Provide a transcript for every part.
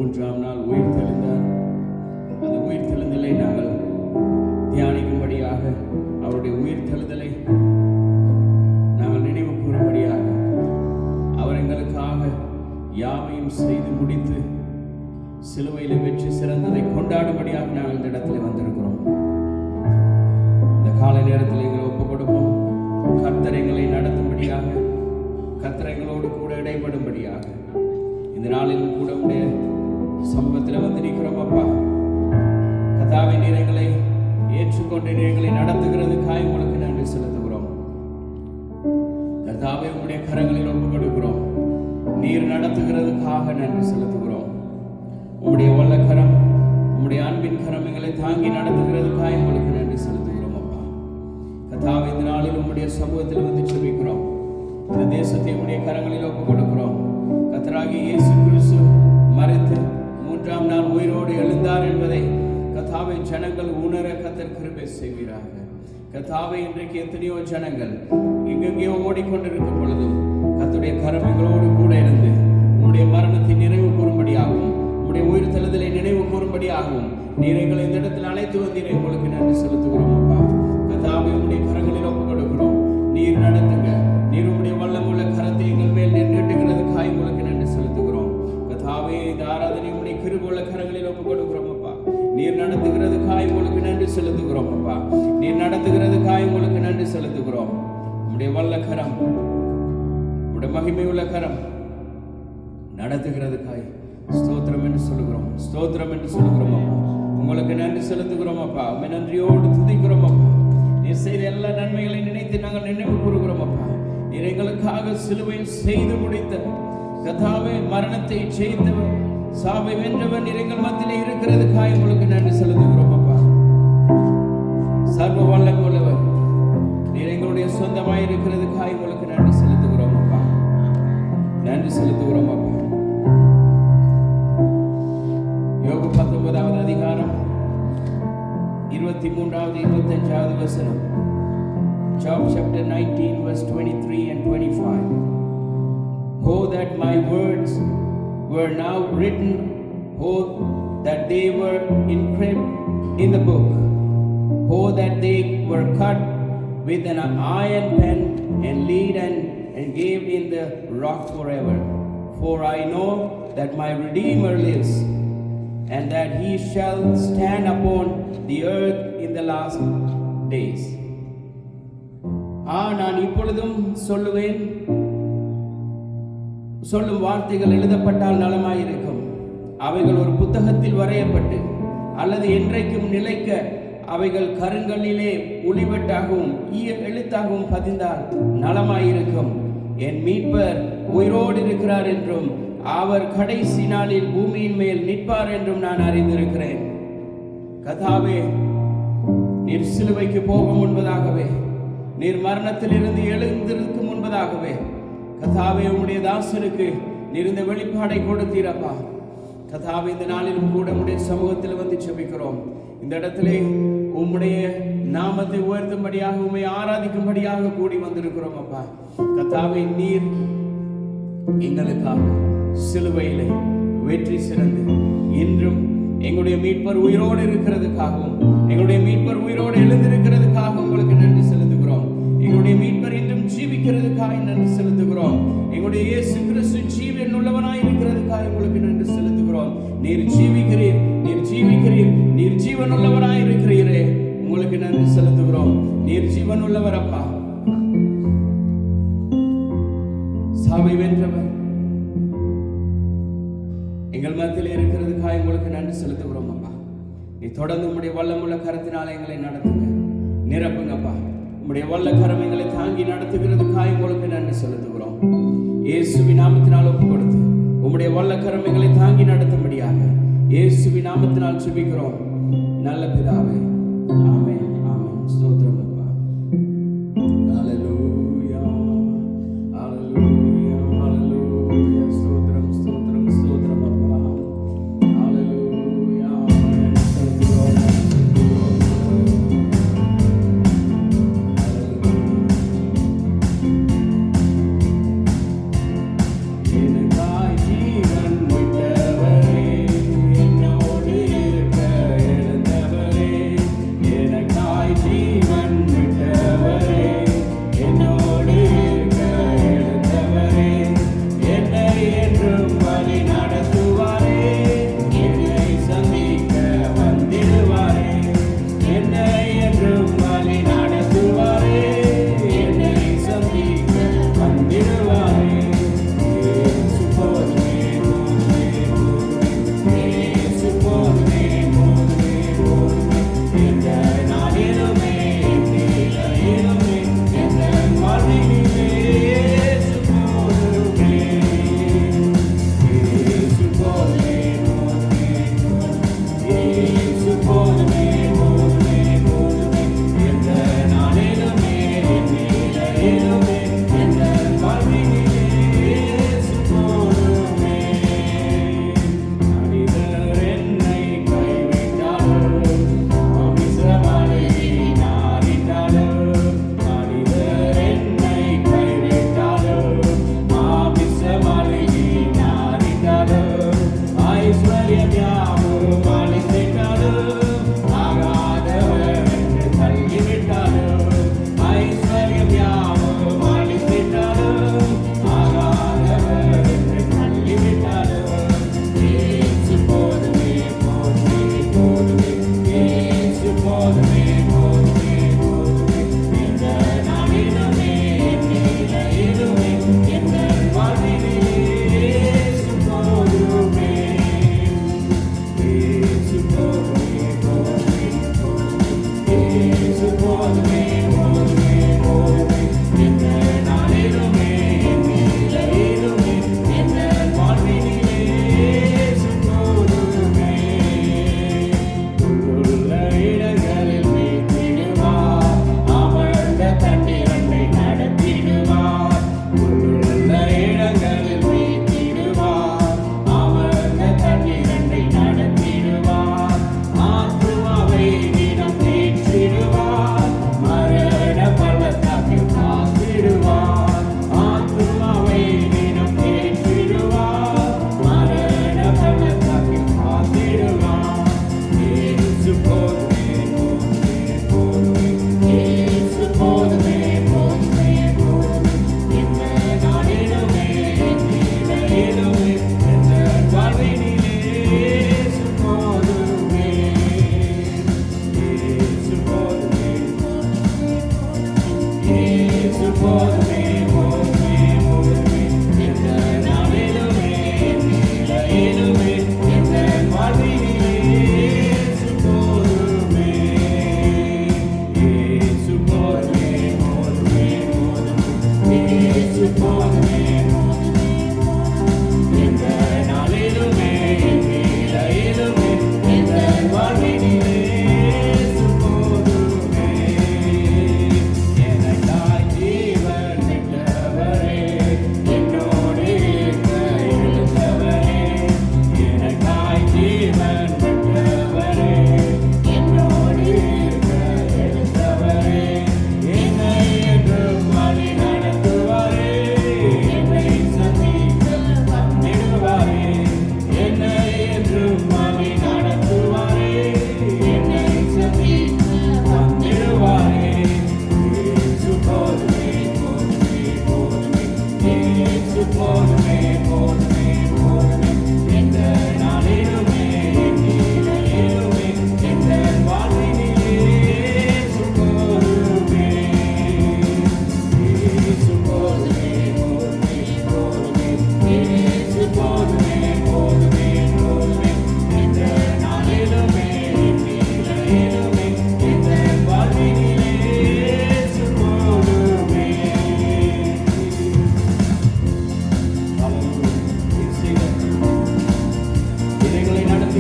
மூன்றாம் நாள் உயிர் தெளிந்தார். அந்த உயிர் தெளிந்தலை நாங்கள் தியானிக்கும்படியாக, அவருடைய உயிர் தெளிதலை நாங்கள் நினைவு கூறும்படியாக, அவர் எங்களுக்காக யாவையும் செய்து முடித்து சிலுவையில் வெற்றி சிறந்ததை கொண்டாடும்படியாக நாங்கள் இந்த இடத்துல வந்திருக்கிறோம். இந்த காலை நேரத்தில் எங்களை ஒப்புக் கொடுப்போம். கர்த்தர் எங்களை நடத்தும்படியாக, கர்த்தர் எங்களோடு கூட இடைபடும்படியாக இந்த நாளிலும் கூட உடைய சமூகத்தில் வந்து நிற்கிறோம். அப்பா கர்த்தாவே, நீர் எங்களை ஏற்றுக்கொண்டு எங்களை நடத்துகிறதுக்காக உங்களுக்கு நன்றி செலுத்துகிறோம். கர்த்தாவே, உங்களுடைய கரங்களில் ஒப்புக் கொடுக்கிறோம். நீர் நடத்துகிறதுக்காக நன்றி செலுத்துகிறோம். உங்களுடைய வல்லக்கரம், உங்களுடைய அன்பின் கரம் எங்களை தாங்கி நடத்துகிறதுக்காக உங்களுக்கு நன்றி செலுத்துகிறோம். அப்பா கர்த்தாவே, இந்த நாளில் உங்களுடைய சமூகத்தில் வந்து ஜெபிக்கிறோம். இந்த தேசத்தை உங்களுடைய கரங்களில் ஒப்புக் கொடுக்கிறோம். கர்த்தராகிய இயேசு கிறிஸ்து மரித்து மூன்றாம் நாள் உயிரோடு எழுந்தார் என்பதை கர்த்தாவே ஜனங்கள் உணர கர்த்தர் கிருபை செய்வீராக. கர்த்தாவே, இன்றைக்கு எத்தனையோ ஜனங்கள் எங்கெங்கேயோ ஓடிக்கொண்டிருக்கும் பொழுதும் கர்த்தருடைய கரம் எங்களோடு கூட இருந்து உங்களுடைய மரணத்தை நினைவு கூறும்படியாகவும், உங்களுடைய உயிர் தெழுதலை நினைவு கூறும்படியாகவும் நீர் எங்களை இந்த இடத்தில் அழைத்து வந்தீரை உங்களுக்கு நன்றி செலுத்துகிறோம். அப்பா கர்த்தாவே, உங்களுடைய கரங்களில் ஒப்புக் கொடுக்கிறோம். நீர் நடத்துங்க. நீர் உங்களுடைய வல்லமுள்ள கரத்தை எங்கள் மேல் நீட்டுகிறதுக்காக உங்களுக்கு நன்றி செலுத்துகிறோம். கர்த்தாவே, இந்த ஆராதனை உங்களுடைய கிருபையுள்ள கரங்களில் ஒப்புக் கொடுக்கிறோம். அப்பா நீர் நடத்துகிறதுக்காக உங்களுக்கு நன்றி செலுத்துகிறோம். அப்பா நீர் நடத்துகிறதுக்காக உங்களுக்கு நன்றி செலுத்துகிறோம். உங்களுடைய வல்ல கரம், உங்களுடைய மகிமையுள்ள கரம் நடத்துகிறதுக்காய் ஸ்தோத்திரம் என்று சொல்லுகிறோம். ஸ்தோத்திரம் என்று சொல்லுகிறோம். அப்பா உங்களுக்கு நன்றி செலுத்துகிறோம். அப்பா உம்மை நன்றியோடு துதிக்கிறோம். அப்பா நீர் செய்த எல்லா நன்மைகளை நினைத்து நாங்கள் நினைவு கூறுகிறோம். அப்பா நீர் எங்களுக்காக சிலுவையில் செய்து முடித்த கர்த்தாவே, மரணத்தை ஜெயித்தவர், சாவை வென்றவர் நீர் எங்கள் மத்தியிலே இருக்கிறதுக்காக உங்களுக்கு நன்றி செலுத்துகிறோம். அப்பா சர்வ வல்லமை உள்ளவர் நீர் எங்களுடைய சொந்தமாய் இருக்கிறதுக்காக உங்களுக்கு நன்றி செலுத்துகிறோம். அப்பா நன்றி செலுத்துகிறோம். அப்பா யோபு 19வது அதிகாரம் 23வது 25வது வசனம். Job chapter 19 verse 23 and 25. Oh, that my words were now written, oh, that they were engraved in the book, oh, that they were cut with an iron pen and laid and engraved in the rock forever. For I know that my Redeemer lives, and that he shall stand upon the earth in the last days. நான் இப்பொழுதும் சொல்லுவேன், சொல்லும் வார்த்தைகள் எழுதப்பட்டால் நலமாயிருக்கும். அவைகள் ஒரு புத்தகத்தில் வரையப்பட்டு அல்லது என்றைக்கும் நிலைக்க அவைகள் கருங்கல்லிலே ஒளிவெட்டாகவும் எழுத்தாகவும் பதிந்தால் நலமாயிருக்கும். என் மீட்பர் உயிரோடு இருக்கிறார் என்றும் அவர் கடைசி நாளில் பூமியின் மேல் நிற்பார் என்றும் நான் அறிந்திருக்கிறேன். கர்த்தாவே, நீர் சிலுவைக்கு போக முன்பதாகவே, நீர் மரணத்தில் இருந்து எழுந்திருக்கும் முன்பதாகவே கர்த்தாவே, உம்முடைய தாசனுக்கு நீர் இந்த வெளிப்பாடை கொடுத்தீரப்பா. கர்த்தாவே, இந்த நாளிலும் கூட உம்முடைய சமூகத்தில் வந்து ஜெபிக்கிறோம். இந்த இடத்திலே உம்முடைய நாமத்தை உயர்த்தும்படியாக, உம்மை ஆராதிக்கும்படியாக கூடி வந்திருக்கிறோம். அப்பா கர்த்தாவே, நீர் எங்களுக்காக சிலுவையிலே வெற்றி சிறந்து இன்றும் எங்களுடைய மீட்பர் உயிரோடு இருக்கிறதுக்காகவும், எங்களுடைய மீட்பர் உயிரோடு எழுந்திருக்கிறதுக்காக உங்களுக்கு நன்றி செலுத்துகிறோம். எங்களுடைய மீட்பர் இன்றும் ஜீவிக்கிறதுக்காக நன்றி செலுத்துகிறோம். எங்களுடைய இயேசு கிறிஸ்து ஜீவன் உள்ளவனாய் இருக்கிறதுக்காக உங்களுக்கு நன்றி செலுத்துகிறோம். நீர் ஜீவிக்கிறீர், நீர் ஜீவிக்கிறீர், நீர் ஜீவன் உள்ளவராய் இருக்கிறீரே, உங்களுக்கு நன்றி செலுத்துகிறோம். நீர் ஜீவன் உள்ளவர் அப்பா. சாவை வென்றவர் எங்கள் மத்தியில் இருக்கிறதுக்காக உங்களுக்கு நன்றி செலுத்துகிறோம். அப்பா நீ தொடர்ந்து உம்முடைய வல்லமுள்ள கரத்தினால எங்களை நடத்துங்க, நிரப்புங்கப்பா. உம்முடைய வல்ல கரம் எங்களை தாங்கி நடத்துகிறதுக்காக உங்களுக்கு நன்றி செலுத்துகிறோம். இயேசுவின் நாமத்தினால் ஒப்பு கொடுத்து உம்முடைய வல்ல கரம் எங்களை தாங்கி நடத்தும்படியாக இயேசுவின் நாமத்தினால் ஜெபிக்கிறோம் நல்ல பிதாவே, ஆமென், ஆமென். ஸ்தோத்திரம் அப்பா. ஹல்லேலூயா, ஹல்லேலூயா, ஹல்லேலூயா. ஸ்தோத்திரம், ஸ்தோத்திரம், ஸ்தோத்திரம் அப்பா. ஹல்லேலூயா. எனக்காய் ஜீவன் விட்டவரே,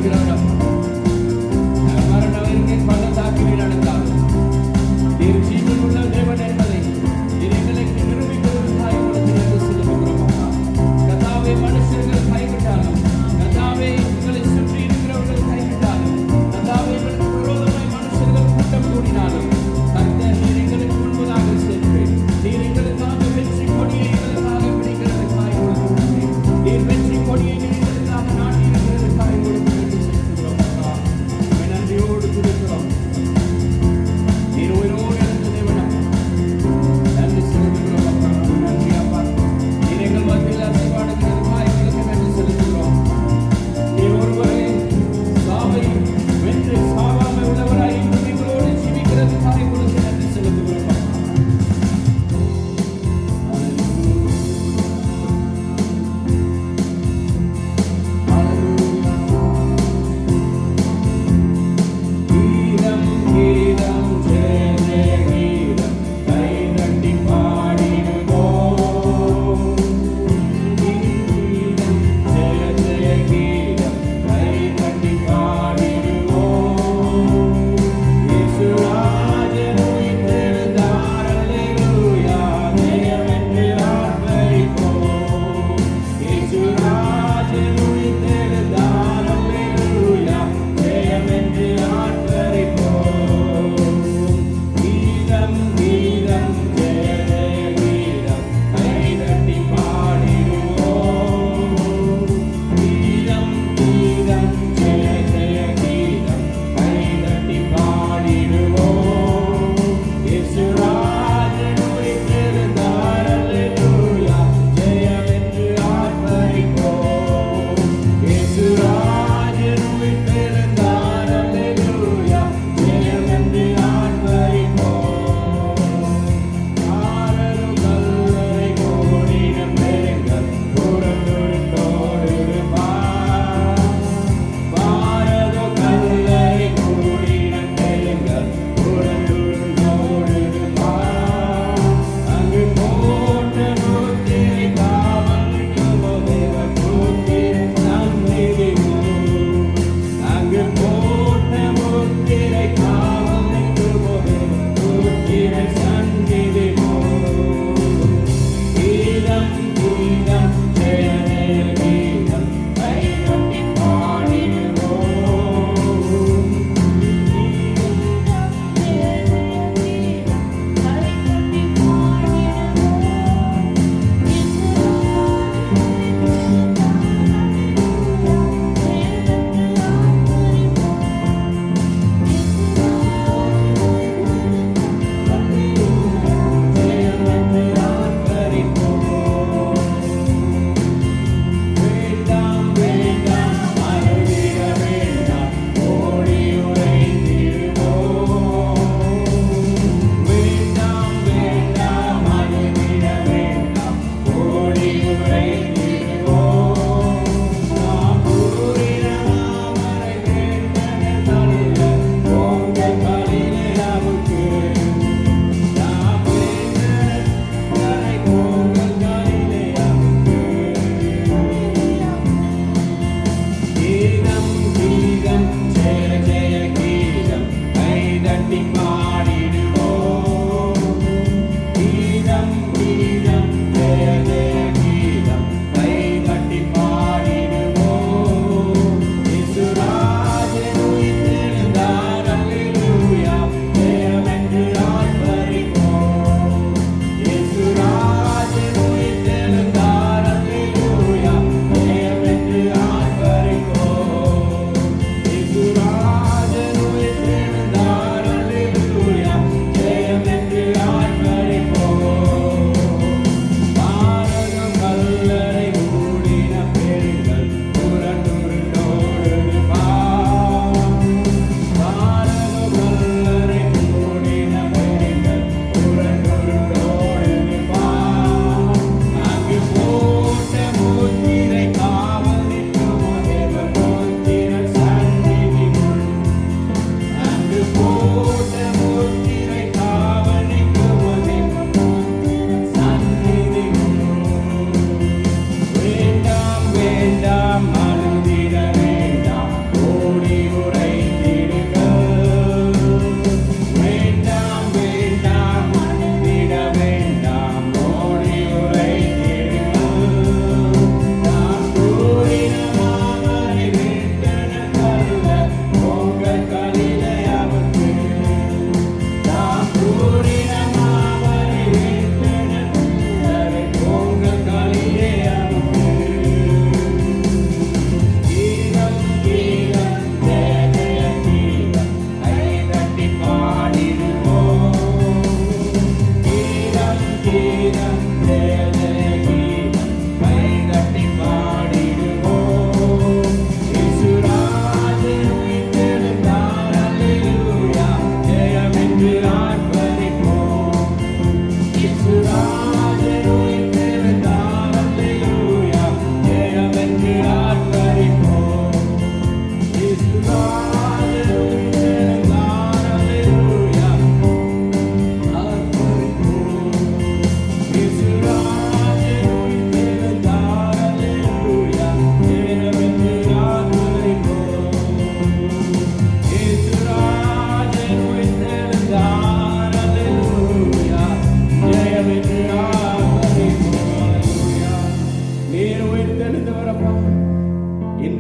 பேசுகிறவர் அப்பா. மரணம் இருக்கை பள்ளத்தாக்கில் நடந்தாலும் நீர் ஜீவன் உள்ள தேவன் என்பதை நீர் எங்களுக்கு நிரூபிக்கிறதற்காக உங்களுக்கு நன்றி செலுத்துகிறோம் அப்பா. கர்த்தாவே, மனுஷர்கள் கைவிட்டாலும், கர்த்தாவே எங்களை சுற்றி இருக்கிறவர்கள் கைவிட்டாலும், கர்த்தாவே எங்களுக்கு விரோதமாய் மனுஷர்கள் கூட்டம் கூடினாலும், கர்த்தர் நீர் எங்களுக்கு முன்பதாக சென்று நீர் எங்களுக்காக வெற்றி கொடியை எங்களுக்காக பிடிக்கிறதற்காக உங்களுக்கு நன்றி. நீர் வெற்றி கொடியை நீர் எங்களுக்காக நாட்டி இருக்கிறதற்காக உங்களுக்கு நன்றி செலுத்துகிறோம்.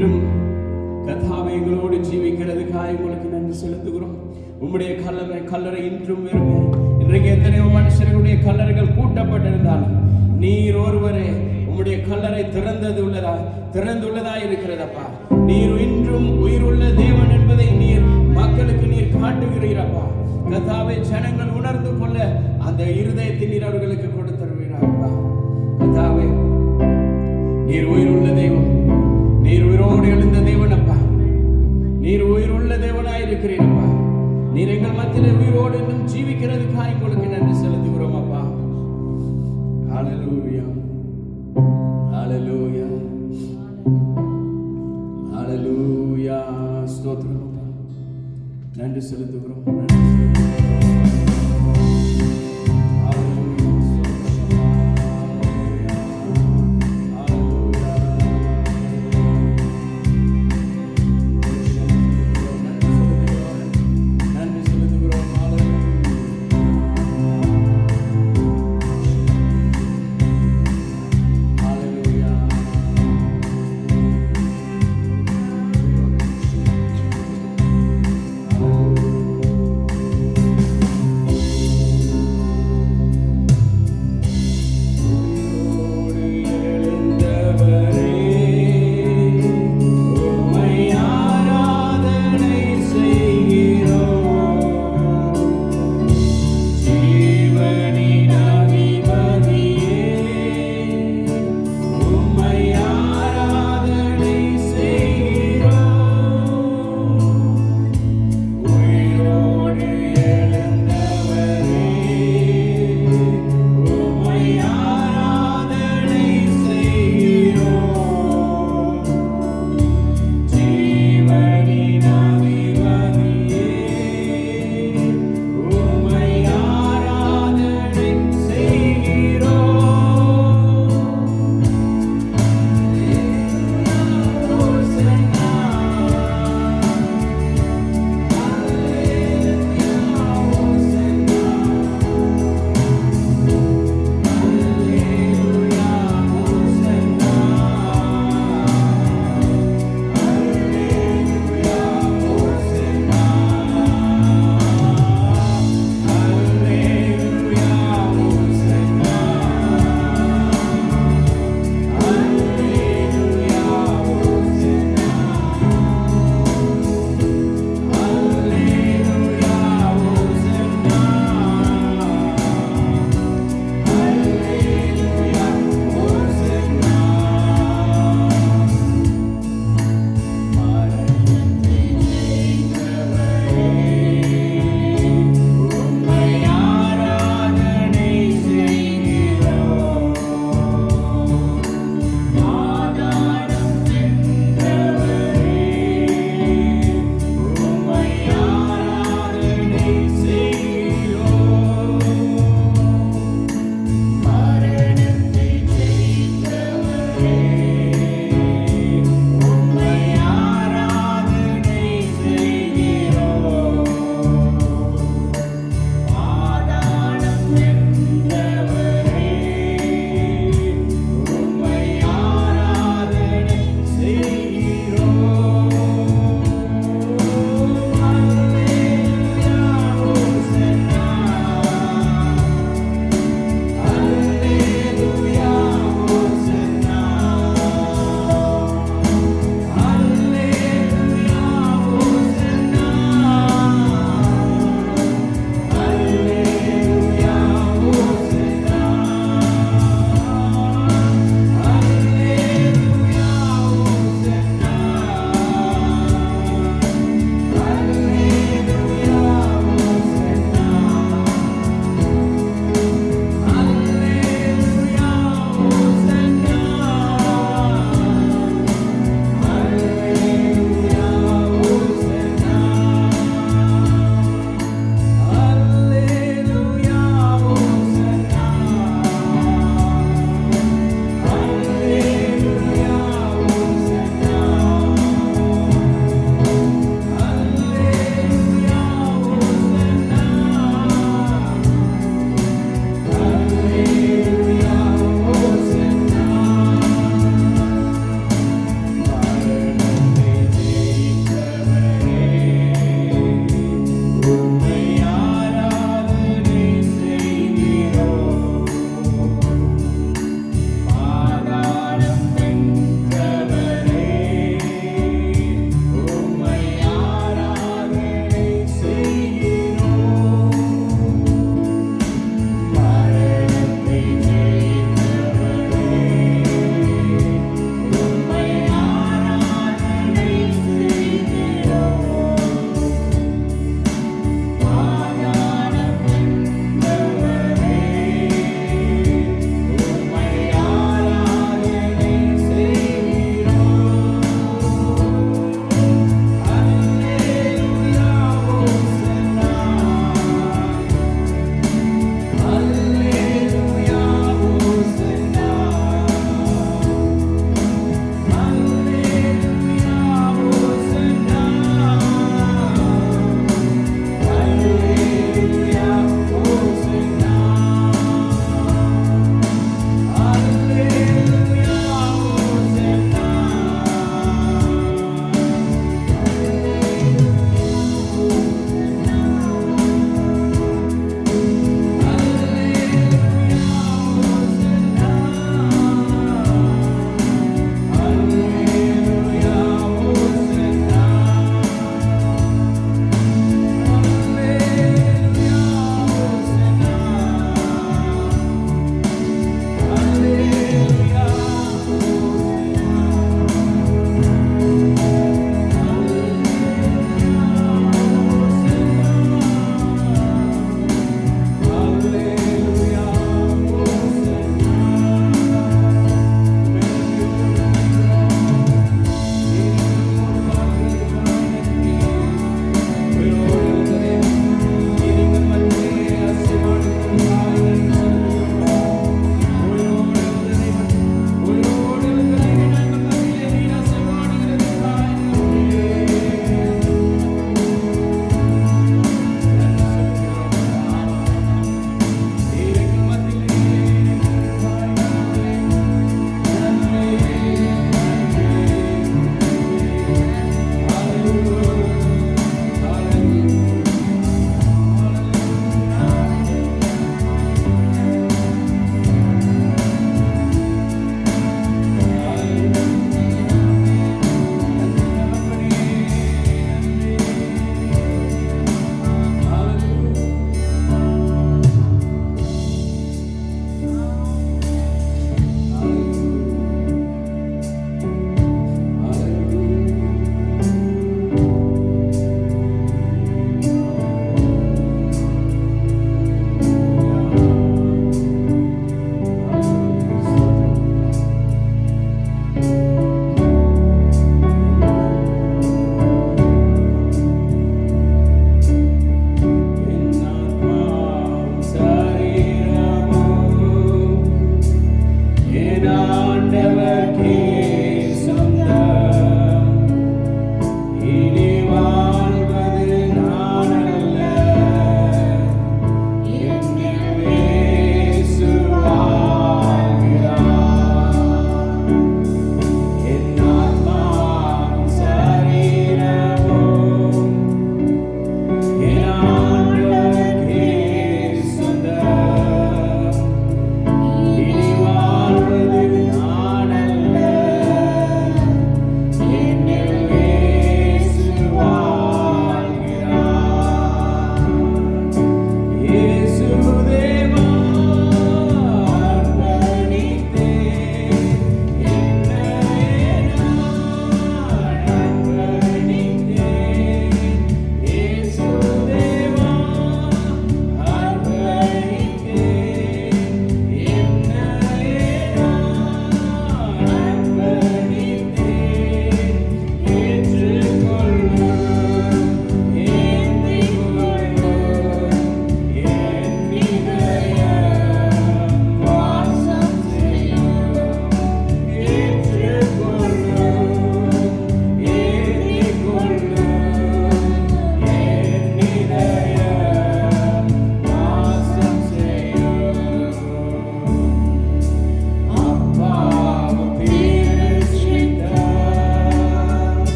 இன்றும் கர்த்தாவே எங்களோடு ஜீவிக்கிறதுக்காக உங்களுக்கு நன்றி செலுத்துகிறோம். உம்முடைய கல்லறை இன்றும் வெறுமே. இன்றைக்கு எத்தனையோ மனுஷர்களுடைய கல்லறைகள் பூட்டப்பட்டிருந்தாலும் நீர் ஒருவரே உம்முடைய கல்லறை திறந்துள்ளதா இருக்கிறதப்பா. நீர் இன்றும் உயிருள்ள தேவன் என்பதை நீர் மக்களுக்கு நீர் காட்டுகிறீரப்பா. கர்த்தாவே ஜனங்கள் உணர்ந்து கொள்ள அந்த இருதயத்தை நீர் அவர்களுக்கு கொடுத்துருவீரப்பா. கர்த்தாவே நீர் உயிருள்ள தெய்வம், நீர் உயிரோடு எழுந்த தேவன் அப்பா. நீர் உயிருள்ள தேவனாயிருக்கிறீரப்பா. நீர் எங்கள் மத்தியிலே உயிரோடு இன்னும் ஜீவிக்கிறதுக்காக உங்களுக்கு நன்றி செலுத்துகிறோம் அப்பா. ஹல்லேலூயா, ஹல்லேலூயா, ஹல்லேலூயா. ஸ்தோத்திரம், நன்றி செலுத்துகிறோம்.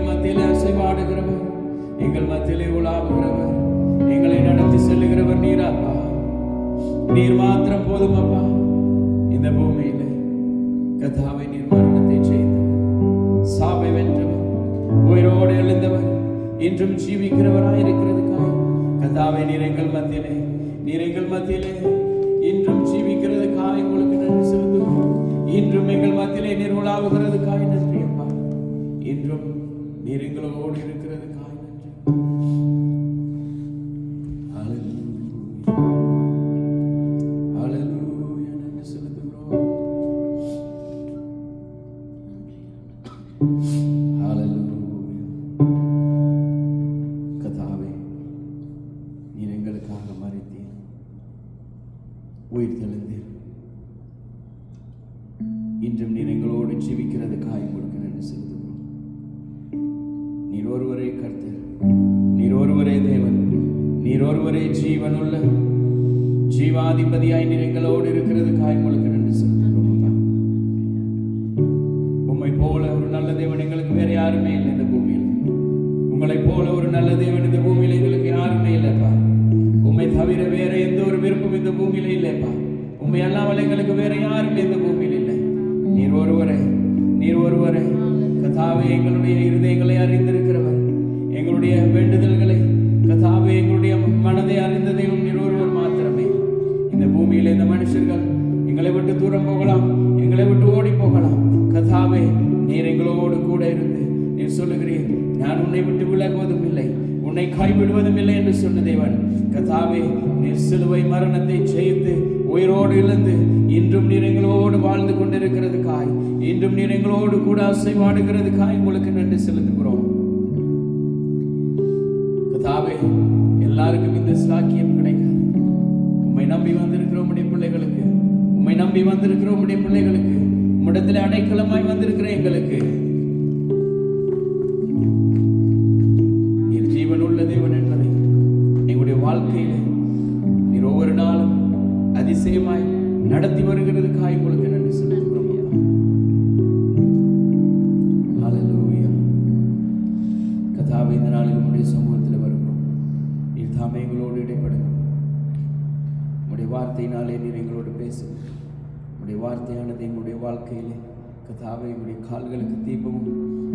எங்கள் மத்தியிலே அசைவாடுகிறவர், எங்கள் மத்தியிலே உலாவுகிறவர், எங்களை நடத்தி செல்லுகிறவர் நீராப்பா. நீர் மாத்திரம் போதும் அப்பா. இந்த பூமியில கர்த்தாவே நீர் மரணத்தை ஜெயித்தவர், சாவை வென்றவர், உயிரோடு எழுந்தவர், இன்றும் ஜீவிக்கிறவராயிருக்கிறதுக்காய் கர்த்தாவே நீர் எங்கள் மத்தியிலே இன்றும் ஜீவிக்கிறதுக்காய் உங்களுக்கு நன்றி செலுத்துவோம். இன்றும் எங்கள் மத்தியிலே நீர் உலாவுகிறதுக்காய் நன்றி அப்பா. இன்றும் நீர் எங்களோடு இருக்கிறதுக்காய் நன்றி. ஹல்லேலூயா, நன்றி செலுத்துகிறோம். கர்த்தாவே நீர் எங்களுக்காக மரித்தீர், உயிர் தெழுந்தீர். இன்றும் நீர் எங்களோடு ஜீவிக்கிறதுக்காய் உங்களுக்கு நன்றி செலுத்துகிறோம். நீர் ஒருவரே கர்த்தர், நீர் ஒருவரே தேவன், நீர் ஒருவரே ஜீவனுள்ள ஜீவாதிபதியாய் நீர் எங்களோடு இருக்கிறதுக்காய் உங்களுக்கு நன்றி செலுத்துகிறோம். உம்மை போல ஒரு நல்ல தேவன் எங்களுக்கு வேற யாருமே இல்லை இந்த பூமியில். உங்களை போல ஒரு நல்ல தேவன் இந்த பூமியில் எங்களுக்கு யாருமே இல்லைப்பா. உம்மை தவிர வேற எந்த ஒரு விருப்பம் இந்த பூமியில இல்லைப்பா. உம்மை அல்லாமல் எங்களுக்கு வேற யாருமே இந்த பூமியில் இல்லை. நீர் ஒருவரே கர்த்தாவே எங்களுடைய இருதயங்களை அறிந்திருக்கிறவர், எங்களுடைய வேண்டுதல்களை கர்த்தாவே எங்களுடைய மனதை அறிந்த தெய்வம் நீர் ஒருவர் மாத்திரமே. இந்த பூமியில இந்த மனுஷர்கள் எங்களை விட்டு தூரம் போகலாம், எங்களை விட்டு ஓடி போகலாம். கர்த்தாவே நீர் எங்களோடு கூட இருந்து நீர் சொல்லுகிறீர், நான் உன்னை விட்டு விலகுவதும் இல்லை, உன்னை கைவிடுவதும் இல்லை என்று சொன்ன தேவன். கர்த்தாவே நீர் சிலுவை மரணத்தை ஜெயித்து உயிரோடு எழுந்து இன்றும் நீர் எங்களோடு வாழ்ந்து கொண்டிருக்கிறதுக்காய், இன்றும் நீர் எங்களோடு கூட அசைவாடுகிறதுக்காய் உங்களுக்கு நன்றி செலுத்துகிறோம். கர்த்தாவே எல்லாருக்கும் இந்த சாக்கியம் கிடைக்காது. உம்மை நம்பி வந்திருக்கிற உம்முடைய பிள்ளைகளுக்கு, உம்மிடத்தில் அடைக்கலமாய் வந்திருக்கிற எங்களுக்கு நீர் ஜீவனுள்ள தேவன் என்பதை எங்களுடைய வாழ்க்கையில நீர் ஒவ்வொரு நாளும் அதிசயமாய் நடத்தி வருகிறதுக்காய் உங்களுக்கு நன்றி செலுத்துகிறோம். ஹல்லேலூயா. கர்த்தாவே இந்த நாளில் உம்முடைய சமூகத்தில் வருகிறோம். நீர் தாமே எங்களோடு இடைப்படுங்க. உம்முடைய வார்த்தையினாலே நீர் எங்களோடு பேசுங்க. உம்முடைய வார்த்தையானது எங்களுடைய வாழ்க்கையிலே கர்த்தாவே எங்களுடைய கால்களுக்கு தீபமும்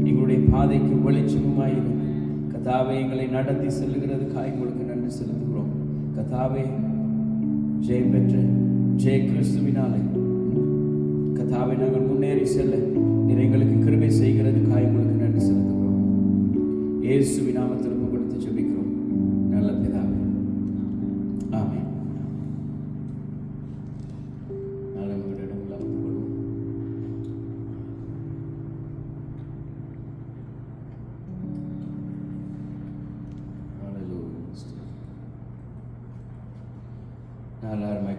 எங்களுடைய பாதைக்கு வெளிச்சமுமாயிரும். கர்த்தாவே எங்களை நடத்தி செல்லுகிறதுக்காய் உங்களுக்கு நன்றி செலுத்துகிறோம். கர்த்தாவே ஜெயம் பெற்று ஜெய கிறிஸ்துவினாலே கர்த்தாவே நாங்கள் முன்னேறி செல்ல நீர் எங்களுக்கு கிருபை செய்கிறதுக்காய் உங்களுக்கு நன்றி செலுத்துகிறோம். இயேசுவின் நாமத்தில் ஒப்பு கொடுத்து ஜெபிக்கிறோம் நல்ல பிதாவே, ஆமென்.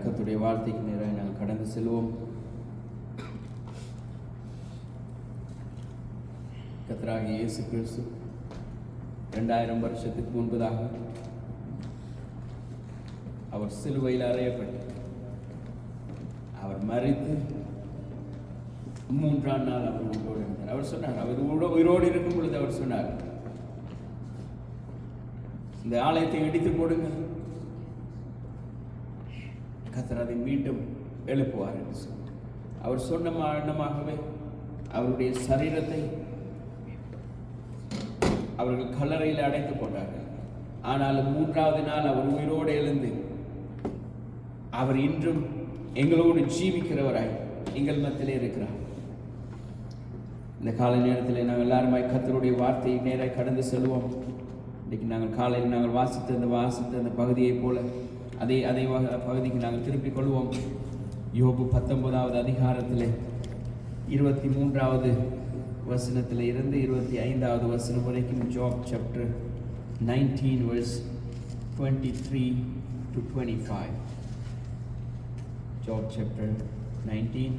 கர்த்தருடைய வார்த்தைக்கு நேராக நாங்கள் கடந்து செல்வோம். கர்த்தராகிய இயேசு கிறிஸ்து 2000 வருஷத்துக்கு முன்பதாக அவர் சிலுவையில் அறையப்பட்டு அவர் மரித்து 3ஆம் நாள் அவர் உயிரோடு இருந்தார். அவர் சொன்னார், அவர் உயிரோடு இருக்கும் பொழுது அவர் சொன்னார், இந்த ஆலயத்தை இடித்து போடுங்க, கர்த்தர் அதை மீண்டும் எழுப்புவார் என்று சொன்னார். அவர் சொன்ன எண்ணமாகவே அவருடைய சரீரத்தை அவர்கள் கல்லறையில் அடைத்து போட்டார்கள். ஆனாலும் 3ஆவது நாள் அவர் உயிரோடு எழுந்து அவர் இன்றும் எங்களோடு ஜீவிக்கிறவராய் எங்கள் மத்தியிலே இருக்கிறார். இந்த காலை நேரத்தில் நாங்கள் எல்லாருமாய் கர்த்தருடைய வார்த்தையை நேராக கடந்து செல்வோம். இன்றைக்கு நாங்கள் காலையில் நாங்கள் வாசித்த அந்த பகுதியை போல அதே பகுதிக்கு நாங்கள் திருப்பிக் கொள்வோம். யோபு 19வது அதிகாரத்தில் 23வது வசனத்தில் இருந்து 25வது வசனம் வரைக்கும், job chapter 19 verse 23 to 25. Job chapter 19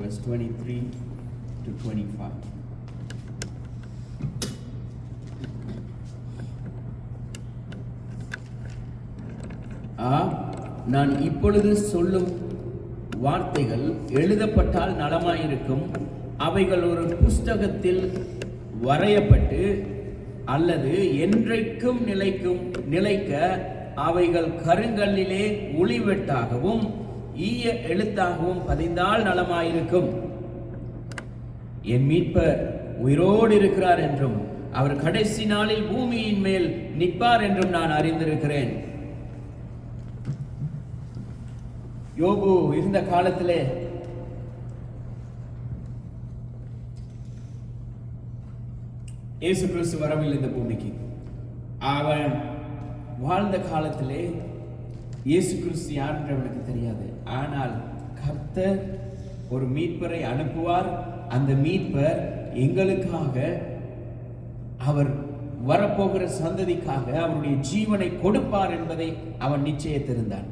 verse 23 to 25. நான் இப்பொழுது சொல்லும் வார்த்தைகள் எழுதப்பட்டால் நலமாயிருக்கும், அவைகள் ஒரு புஸ்தகத்தில் வரையப்பட்டு அல்லது என்றைக்கும் நிலைக்க அவைகள் கருங்கல்லிலே ஒளிவெட்டாகவும் ஈய எழுத்தாகவும் பதிந்தால் நலமாயிருக்கும். என் மீட்பர் உயிரோடு இருக்கிறார் என்றும் அவர் கடைசி நாளில் பூமியின் மேல் நிற்பார் என்றும் நான் அறிந்திருக்கிறேன். யோபு இருந்த காலத்திலே இயேசு கிறிஸ்து வரவில்லை இந்த பூமிக்கு. அவன் வாழ்ந்த காலத்திலே இயேசு கிறிஸ்து யார் என்று அவனுக்கு தெரியாது. ஆனால் கர்த்தர் ஒரு மீட்பரை அனுப்புவார். அந்த மீட்பர் எங்களுக்காக, அவர் வரப்போகிற சந்ததிக்காக அவருடைய ஜீவனை கொடுப்பார் என்பதை அவன் நிச்சயித்திருந்தான்.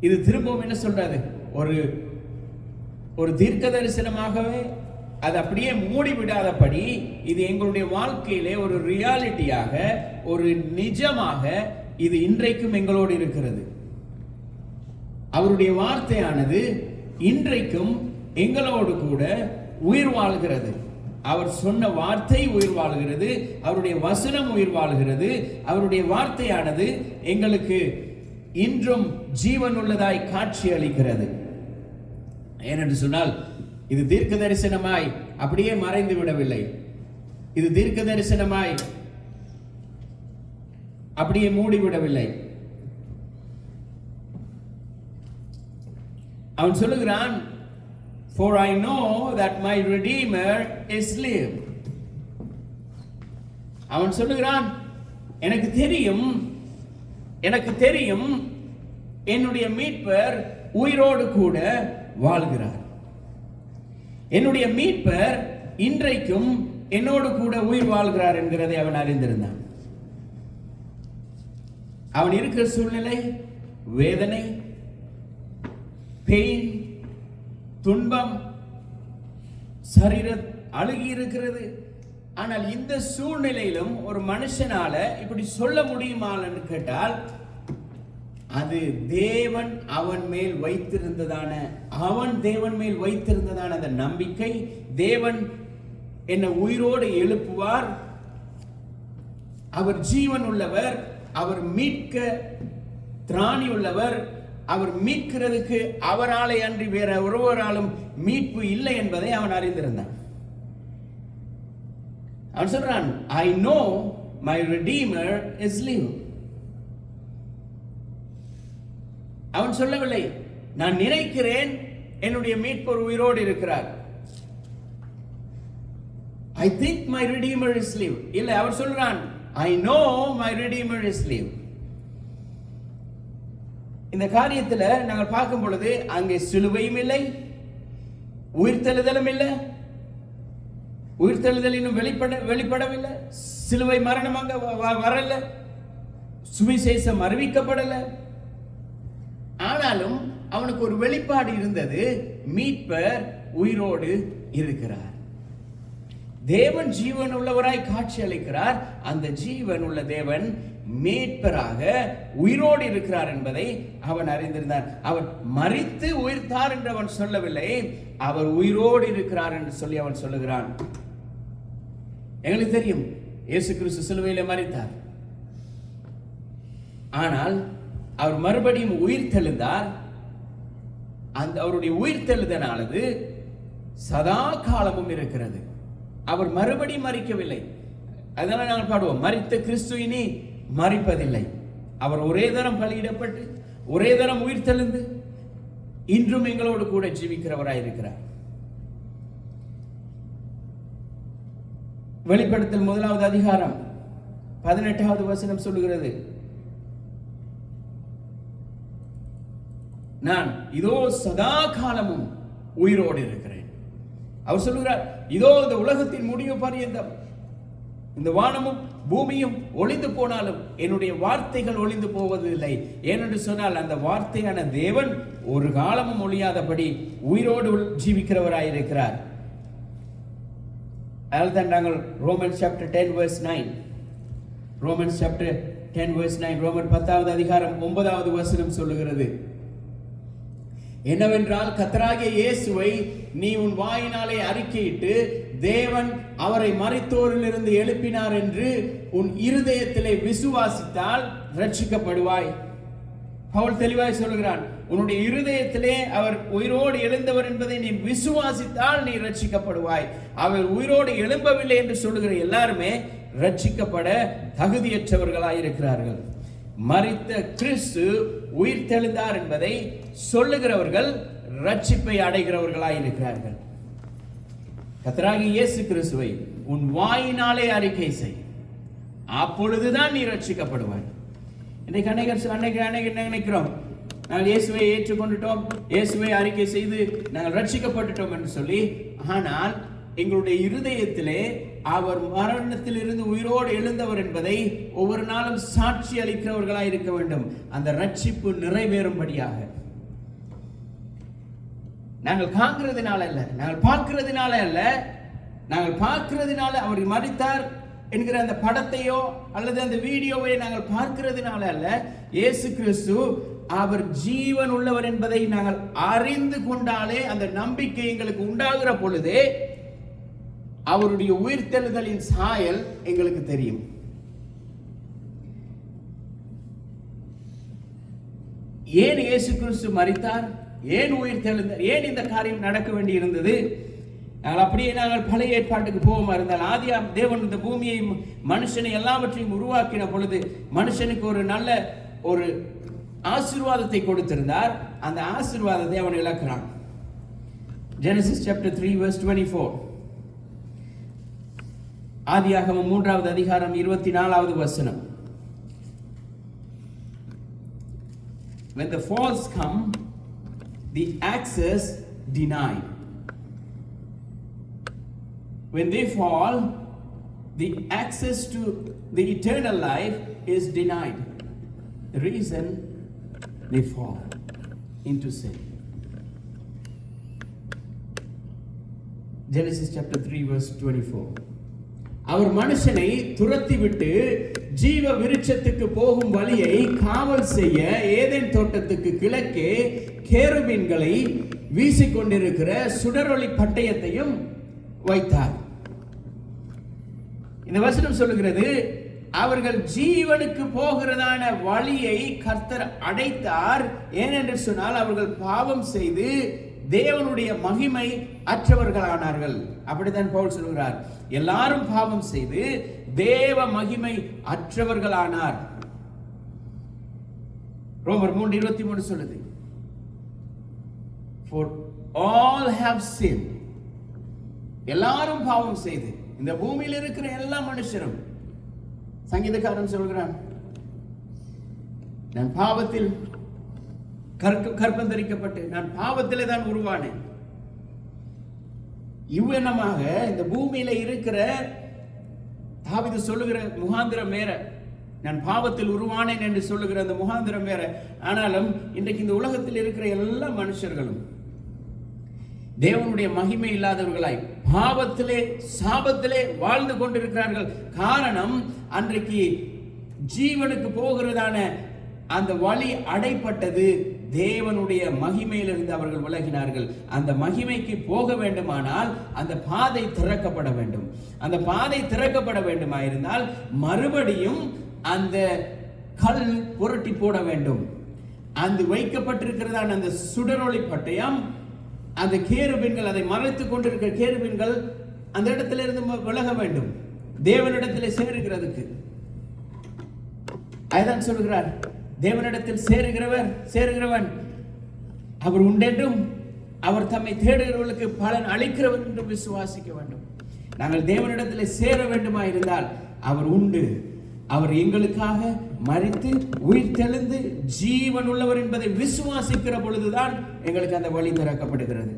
இது திரும்பவும் என்ன சொல்றது, ஒரு தீர்க்க தரிசனமாகவே அது அப்படியே மூடிவிடாதபடி இது எங்களுடைய வாழ்க்கையிலே ஒரு ரியாலிட்டியாக, ஒரு நிஜமாக இது இன்றைக்கும் எங்களோடு இருக்கிறது. அவருடைய வார்த்தையானது இன்றைக்கும் எங்களோடு கூட உயிர் வாழ்கிறது. அவர் சொன்ன வார்த்தை உயிர் வாழ்கிறது, அவருடைய வசனம் உயிர் வாழ்கிறது. அவருடைய வார்த்தையானது எங்களுக்கு இன்றும் ஜீவன் உள்ளதாய் காட்சி அளிக்கிறது. ஏனென்று சொன்னால் இது தீர்க்க தரிசனமாய் அப்படியே மறைந்து விடவில்லை. இது தீர்க்க தரிசனமாய் அப்படியே மூடிவிடவில்லை. அவன் சொல்லுகிறான், for I know that my redeemer is live. அவன் சொல்லுகிறான், எனக்கு தெரியும் என்னுடைய மீட்பர் உயிரோடு கூட வாழ்கிறார். என்னுடைய மீட்பர் இன்றைக்கும் என்னோடு கூட உயிர் வாழ்கிறார் என்கிறதை அவன் அறிந்திருந்தான். அவன் இருக்கிற சூழ்நிலை, வேதனை, பெயின், துன்பம், சரீர அழுகி இருக்கிறது. ஆனால் இந்த சூழ்நிலையிலும் ஒரு மனுஷனால இப்படி சொல்ல முடியுமா என்று கேட்டால், அது தேவன் மேல் வைத்திருந்ததான அந்த நம்பிக்கை. தேவன் என்னை உயிரோடு எழுப்புவார், அவர் ஜீவன் உள்ளவர், அவர் மீட்க திராணி உள்ளவர், அவர் மீட்கிறதுக்கு அவராலே அன்றி வேற ஒருவராலும் மீட்பு இல்லை என்பதை அவன் அறிந்திருந்தான். அவன் சொல்றான், I know my redeemer is live. அவன் சொல்லவில்லை, நான் நினைக்கிறேன் என்னுடைய மீட்பர் உயிரோடு இருக்கிறார். I think my redeemer is live. இல்ல, அவர் சொல்றான், I know my redeemer is live. இந்த காரியத்தில் நாங்கள் பார்க்கும் பொழுது அங்கே சிலுவையும் இல்லை, உயிர்த்தெழுதலும் இல்லை. உயிர்த்தெழுதல் இன்னும் வெளிப்படவில்லை. சிலுவை மரணம் அங்க வரல, சுவிசேஷம் அறிவிக்கப்படல. ஆனாலும் அவனுக்கு ஒரு வெளிப்பாடு இருந்தது, மீட்பர் உயிரோடு இருக்கிறார். தேவன் ஜீவன் உள்ளவராய் காட்சி அளிக்கிறார். அந்த ஜீவன் உள்ள தேவன் மீட்பராக உயிரோடு இருக்கிறார் என்பதை அவன் அறிந்திருந்தான். அவர் மரித்து உயிர்த்தார் என்று அவன் சொல்லவில்லை, அவர் உயிரோடு இருக்கிறார் என்று சொல்லி அவன் சொல்லுகிறான். எங்களுக்கு தெரியும், இயேசு கிறிஸ்து சிலுவையிலே மரித்தார். ஆனால் அவர் மறுபடியும் உயிர் தெழுந்தார். அந்த அவருடைய உயிர் தெழுதலானது சதா காலமும் இருக்கிறது. அவர் மறுபடியும் மரிக்கவில்லை. அதனால நாங்கள் பாடுவோம், மரித்த கிறிஸ்து இனி மரிப்பதில்லை. அவர் ஒரே தரம் பலியிடப்பட்டு ஒரே தரம் உயிர் தெழுந்து இன்றும் எங்களோடு கூட ஜீவிக்கிறவராய் இருக்கிறார். வெளிப்படுத்தல் 1வது அதிகாரம் 18வது வசனம் சொல்லுகிறது, நான் இதோ சதா காலமும் உயிரோடு இருக்கிறேன். அவர் சொல்லுகிறார், இதோ இந்த உலகத்தின் முடிவு பரியந்தம் இந்த வானமும் பூமியும் ஒளிந்து போனாலும் என்னுடைய வார்த்தைகள் ஒளிந்து போவதில்லை. ஏனென்று சொன்னால் அந்த வார்த்தையான தேவன் ஒரு காலமும் ஒழியாதபடி உயிரோடு ஜீவிக்கிறவராயிருக்கிறார். அதனால்தான் நாங்கள் Romans chapter 10 verse 9, Romans chapter 10 verse 9, ரோமர் 10வது அதிகாரம் 9வது வசனம் சொல்லுகிறது, என்னவென்றால் கர்த்தராகிய இயேசுவை நீ உன் வாயினாலே அறிக்கையிட்டு தேவன் அவரை மரித்தோரிலிருந்து எழுப்பினார் என்று உன் இருதயத்திலே விசுவாசித்தால் ரட்சிக்கப்படுவாய். பவுல் தெளிவாய் சொல்கிறான், உன்னுடைய இருதயத்திலே அவர் உயிரோடு எழுந்தவர் என்பதை நீ விசுவாசித்தால் நீ ரட்சிக்கப்படுவாய். அவர் உயிரோடு எழும்பவில்லை என்று சொல்லுகிற எல்லாருமே ரட்சிக்கப்பட தகுதியற்றவர்களாய் இருக்கிறார்கள். மரித்த கிறிஸ்து உயிர் தெழுந்தார் என்பதை சொல்லுகிறவர்கள் ரட்சிப்பை அடைகிறவர்களாய் இருக்கிறார்கள். கர்த்தராகிய இயேசு கிறிஸ்துவை உன் வாயினாலே அறிக்கை செய், அப்பொழுதுதான் நீ ரட்சிக்கப்படுவாய். இன்றைக்கு அன்னைக்கு நினைக்கிறோம், நாங்கள் இயேசுவை ஏற்றுக்கொண்டுட்டோம், இயேசுவை அறிக்கை செய்து நாங்கள் ரட்சிக்கப்பட்டுட்டோம் என்று சொல்லி. ஆனால் எங்களுடைய இருதயத்திலே அவர் மரணத்தில் இருந்து உயிரோடு எழுந்தவர் என்பதை ஒவ்வொரு நாளும் சாட்சி அளிக்கிறவர்களாய் இருக்க வேண்டும். அந்த ரட்சிப்பு நிறைவேறும்படியாக நாங்கள் காண்கிறதுனால அல்ல, நாங்கள் பார்க்கிறதுனால அல்ல, நாங்கள் பார்க்கிறதுனால அவர் மரித்தார் என்கிற அந்த படத்தையோ அல்லது அந்த வீடியோவை நாங்கள் பார்க்கிறதுனால அல்ல, இயேசு கிறிஸ்து அவர் ஜீவன் உள்ளவர் என்பதை நாங்கள் அறிந்து கொண்டாலே அந்த நம்பிக்கை எங்களுக்கு உண்டாகிற பொழுதே அவருடைய உயிர்த்தெழுதலின் சாயல் எங்களுக்கு தெரியும். ஏன் இயேசு கிறிஸ்து மரித்தார், ஏன் உயிர்த்தெழுந்தார், ஏன் இந்த காரியம் நடக்க வேண்டி இருந்தது? நாங்கள் பழைய ஏற்பாட்டுக்கு போவோமா இருந்தால், ஆதியாம் தேவன் இந்த பூமியை மனுஷனை எல்லாவற்றையும் உருவாக்கின பொழுது மனுஷனுக்கு ஒரு நல்ல ஒரு ஆசீர்வாதத்தை கொடுத்திருந்தார். அந்த ஆசீர்வாதத்தை அவன் இழக்கிறான். Genesis chapter 3 verse 24. ஆதியாகமம் 3வது அதிகாரம் 24வது வசனம். When the falls come, the access denied. When they fall, the access to the eternal life is denied. The reason they fall into sin. Genesis chapter 3 verse 24. அவர் மனுஷனை துரத்திவிட்டு ஜீவ விருட்சத்துக்கு போகும் வழியை காவல் செய்ய ஏதேன் தோட்டத்துக்கு கிழக்கே கேருபீன்களை வீசிக்கொண்டிருக்கிற சுடரொளி பட்டயத்தையும் வைத்தார். இந்த வசனம் சொல்லுகிறது, அவர்கள் ஜீவனுக்கு போகிறதான வழியை கர்த்தர் அடைத்தார். ஏனென்று சொன்னால் அவர்கள் பாவம் செய்து தேவனுடைய மகிமை அற்றவர்களானார்கள். அப்படித்தான் பவுல் சொல்கிறார், எல்லாரும் பாவம் செய்து தேவ மகிமை அற்றவர்களானார். ரோமர் 3:23 சொல்லுது, for all have sinned. எல்லாரும் பாவம் செய்து, இந்த பூமியில் இருக்கிற எல்லா மனுஷரும். சங்கீதக்காரன் சொல்கிறான், நான் பாவத்தில் கர்ப்பம் தரிக்கப்பட்டு நான் பாவத்திலே தான் உருவானேன். இவ்வனமாக இந்த பூமியில இருக்கிற தாவீது சொல்லுகிற முகாந்திரம் வேற, நான் பாவத்தில் உருவானேன் என்று சொல்லுகிற அந்த முகாந்திரம் வேற. ஆனாலும் இன்றைக்கு இந்த உலகத்தில் இருக்கிற எல்லா மனுஷர்களும் தேவனுடைய மகிமை இல்லாதவர்களாய் பாவத்திலே சாபத்திலே வாழ்ந்து கொண்டிருக்கிறார்கள். காரணம், அன்றைக்கு ஜீவனுக்கு போகிறதான அந்த வழி அடைப்பட்டது. தேவனுடைய மகிமையிலிருந்து அவர்கள் விலகினார்கள். அந்த மகிமைக்கு போக வேண்டுமானால் அந்த பாதை திறக்கப்பட வேண்டும். அந்த பாதை திறக்கப்பட வேண்டுமாயிருந்தால் மறுபடியும் அந்த கல் புரட்டி போட வேண்டும். அந்த வைக்கப்பட்டிருக்கிறதான அந்த சுடரொளி பட்டயம், அந்த கேருபீன்கள், அதை மறைத்துக் கொண்டிருக்கிற கேருபீன்கள் அந்த இடத்துல இருந்து விலக வேண்டும், தேவனிடத்திலே சேருகிறதுக்கு. அதுதான் சொல்கிறார், தேவனிடத்தில் சேருகிறவன் அவர் உண்டென்றும் அவர் தம்மை தேடுகிறவர்களுக்கு பலன் அளிக்கிறவர் என்றும் விசுவாசிக்க வேண்டும். நாங்கள் தேவனிடத்தில் சேர வேண்டுமா இருந்தால் அவர் உண்டு, அவர் எங்களுக்காக மரித்து உயிர் தெழுந்து ஜீவன் உள்ளவர் என்பதை விசுவாசிக்கிற பொழுதுதான் எங்களுக்கு அந்த வழி திறக்கப்படுகிறது.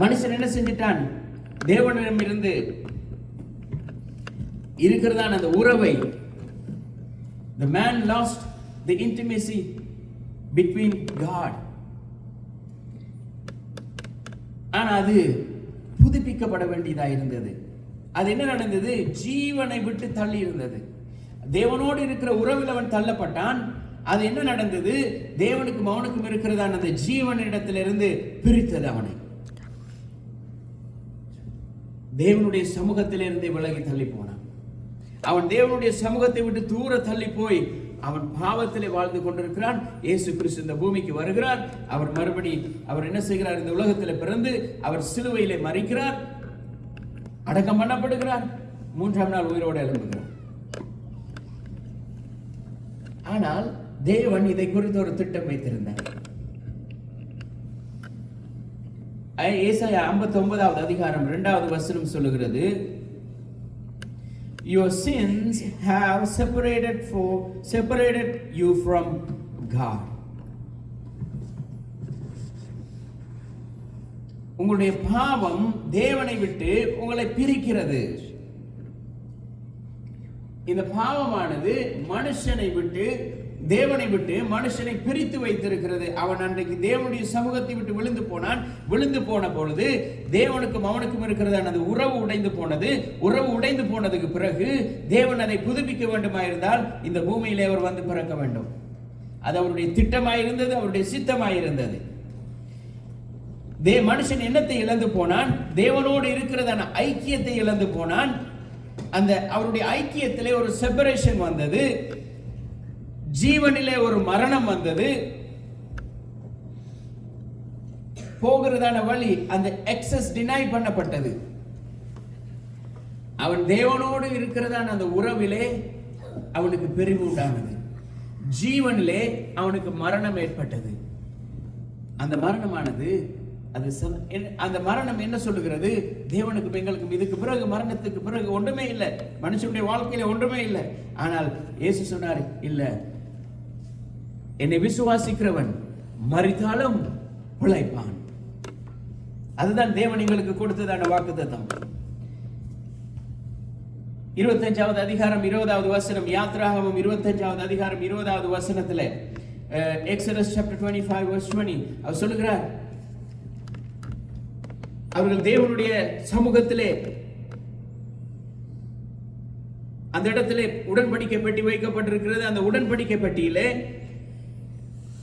மனுஷன் என்ன செஞ்சிட்டான்? தேவனிடமிருந்து இருக்கிறதான அந்த உறவை, the man lost the intimacy between God. ஆனா அது புதுப்பிக்கப்பட வேண்டியதா இருந்தது. அது என்ன நடந்தது? ஜீவனை விட்டு தள்ளி இருந்தது. தேவனோடு இருக்கிற உறவில் அவன் தள்ளப்பட்டான். அது என்ன நடந்தது? தேவனுக்கும் அவனுக்கும் இருக்கிறதான அந்த ஜீவனிடத்திலிருந்து பிரித்தது. அவனை தேவனுடைய சமூகத்திலிருந்து விலகி தள்ளி போனான். அவன் தேவனுடைய சமூகத்தை விட்டு தூர தள்ளி போய் அவன் பாவத்திலே வாழ்ந்து கொண்டிருக்கிறான். இயேசு கிறிஸ்து இந்த பூமிக்கு வருகிறார். அவர் என்ன செய்கிறார்? இந்த உலகத்தில் பிறந்து அவர் சிலுவையிலே மரிக்கிறார், அடக்கம் பண்ணப்படுகிறார், 3ஆம் நாள் உயிரோடு எழும்புகிறார். ஆனால் தேவன் இதை குறித்து ஒரு திட்டம் வைத்திருந்தார். ஏசாயா 59வது அதிகாரம் 2வது வசனம் சொல்லுகிறது, your sins have separated you from God. உங்களுடைய பாவம் தேவனை விட்டு உங்களை பிரிக்கிறது. இந்த பாவமானது மனுஷனை விட்டு தேவனை விட்டு மனுஷனை பிரித்து வைத்திருக்கிறது. அவன் அன்றைக்கு தேவனுடைய சமூகத்தை விட்டு விழுந்து போனான். விழுந்து போன பொழுது தேவனுக்கும் அவனுக்கும் இருக்கிறதான அந்த உறவு உடைந்து போனது. உறவு உடைந்து போனதுக்கு பிறகு தேவன் அதை புதுப்பிக்க வேண்டுமாயிருந்தால் இந்த பூமியிலே அவர் வந்து பிறக்க வேண்டும். அது அவருடைய திட்டமாயிருந்தது, அவருடைய சித்தமாயிருந்தது. மனுஷன் என்னத்தை இழந்து போனான்? தேவனோடு இருக்கிறதான ஐக்கியத்தை இழந்து போனான். அந்த அவருடைய ஐக்கியத்திலே ஒரு செப்பரேஷன் வந்தது. ஜீவனிலே ஒரு மரணம் வந்தது. போகிறதான வழி அந்த எக்ஸஸ் டினை பண்ணப்பட்டது. அவன் தேவனோடு இருக்கிறதான அந்த உறவிலே அவனுக்கு பிரிவு உண்டானது. ஜீவனிலே அவனுக்கு மரணம் ஏற்பட்டது. அந்த மரணமானது அந்த மரணம் என்ன சொல்லுகிறது? தேவனுக்கும் எங்களுக்கும் இதுக்கு பிறகு, மரணத்துக்கு பிறகு ஒன்றுமே இல்லை. மனுஷனுடைய வாழ்க்கையில ஒன்றுமே இல்லை. ஆனால் இயேசு சொன்னார், இல்ல, என்னை விசுவாசிக்கிறவன் மரித்தாலும் பிழைப்பான். அதுதான் தேவன் எங்களுக்கு கொடுத்ததான வாக்குத்தத்தம். 25வது அதிகாரம் 20வது வசனம், யாத்ராகமம் 25வது அதிகாரம் 20வது வசனத்தில், எக்ஸோடஸ் chapter 25 verse 20 அவர் சொல்லுகிறார், அவர்கள் தேவனுடைய சமூகத்திலே அந்த இடத்திலே உடன்படிக்கை பெட்டி வைக்கப்பட்டிருக்கிறது. அந்த உடன்படிக்கை பெட்டியிலே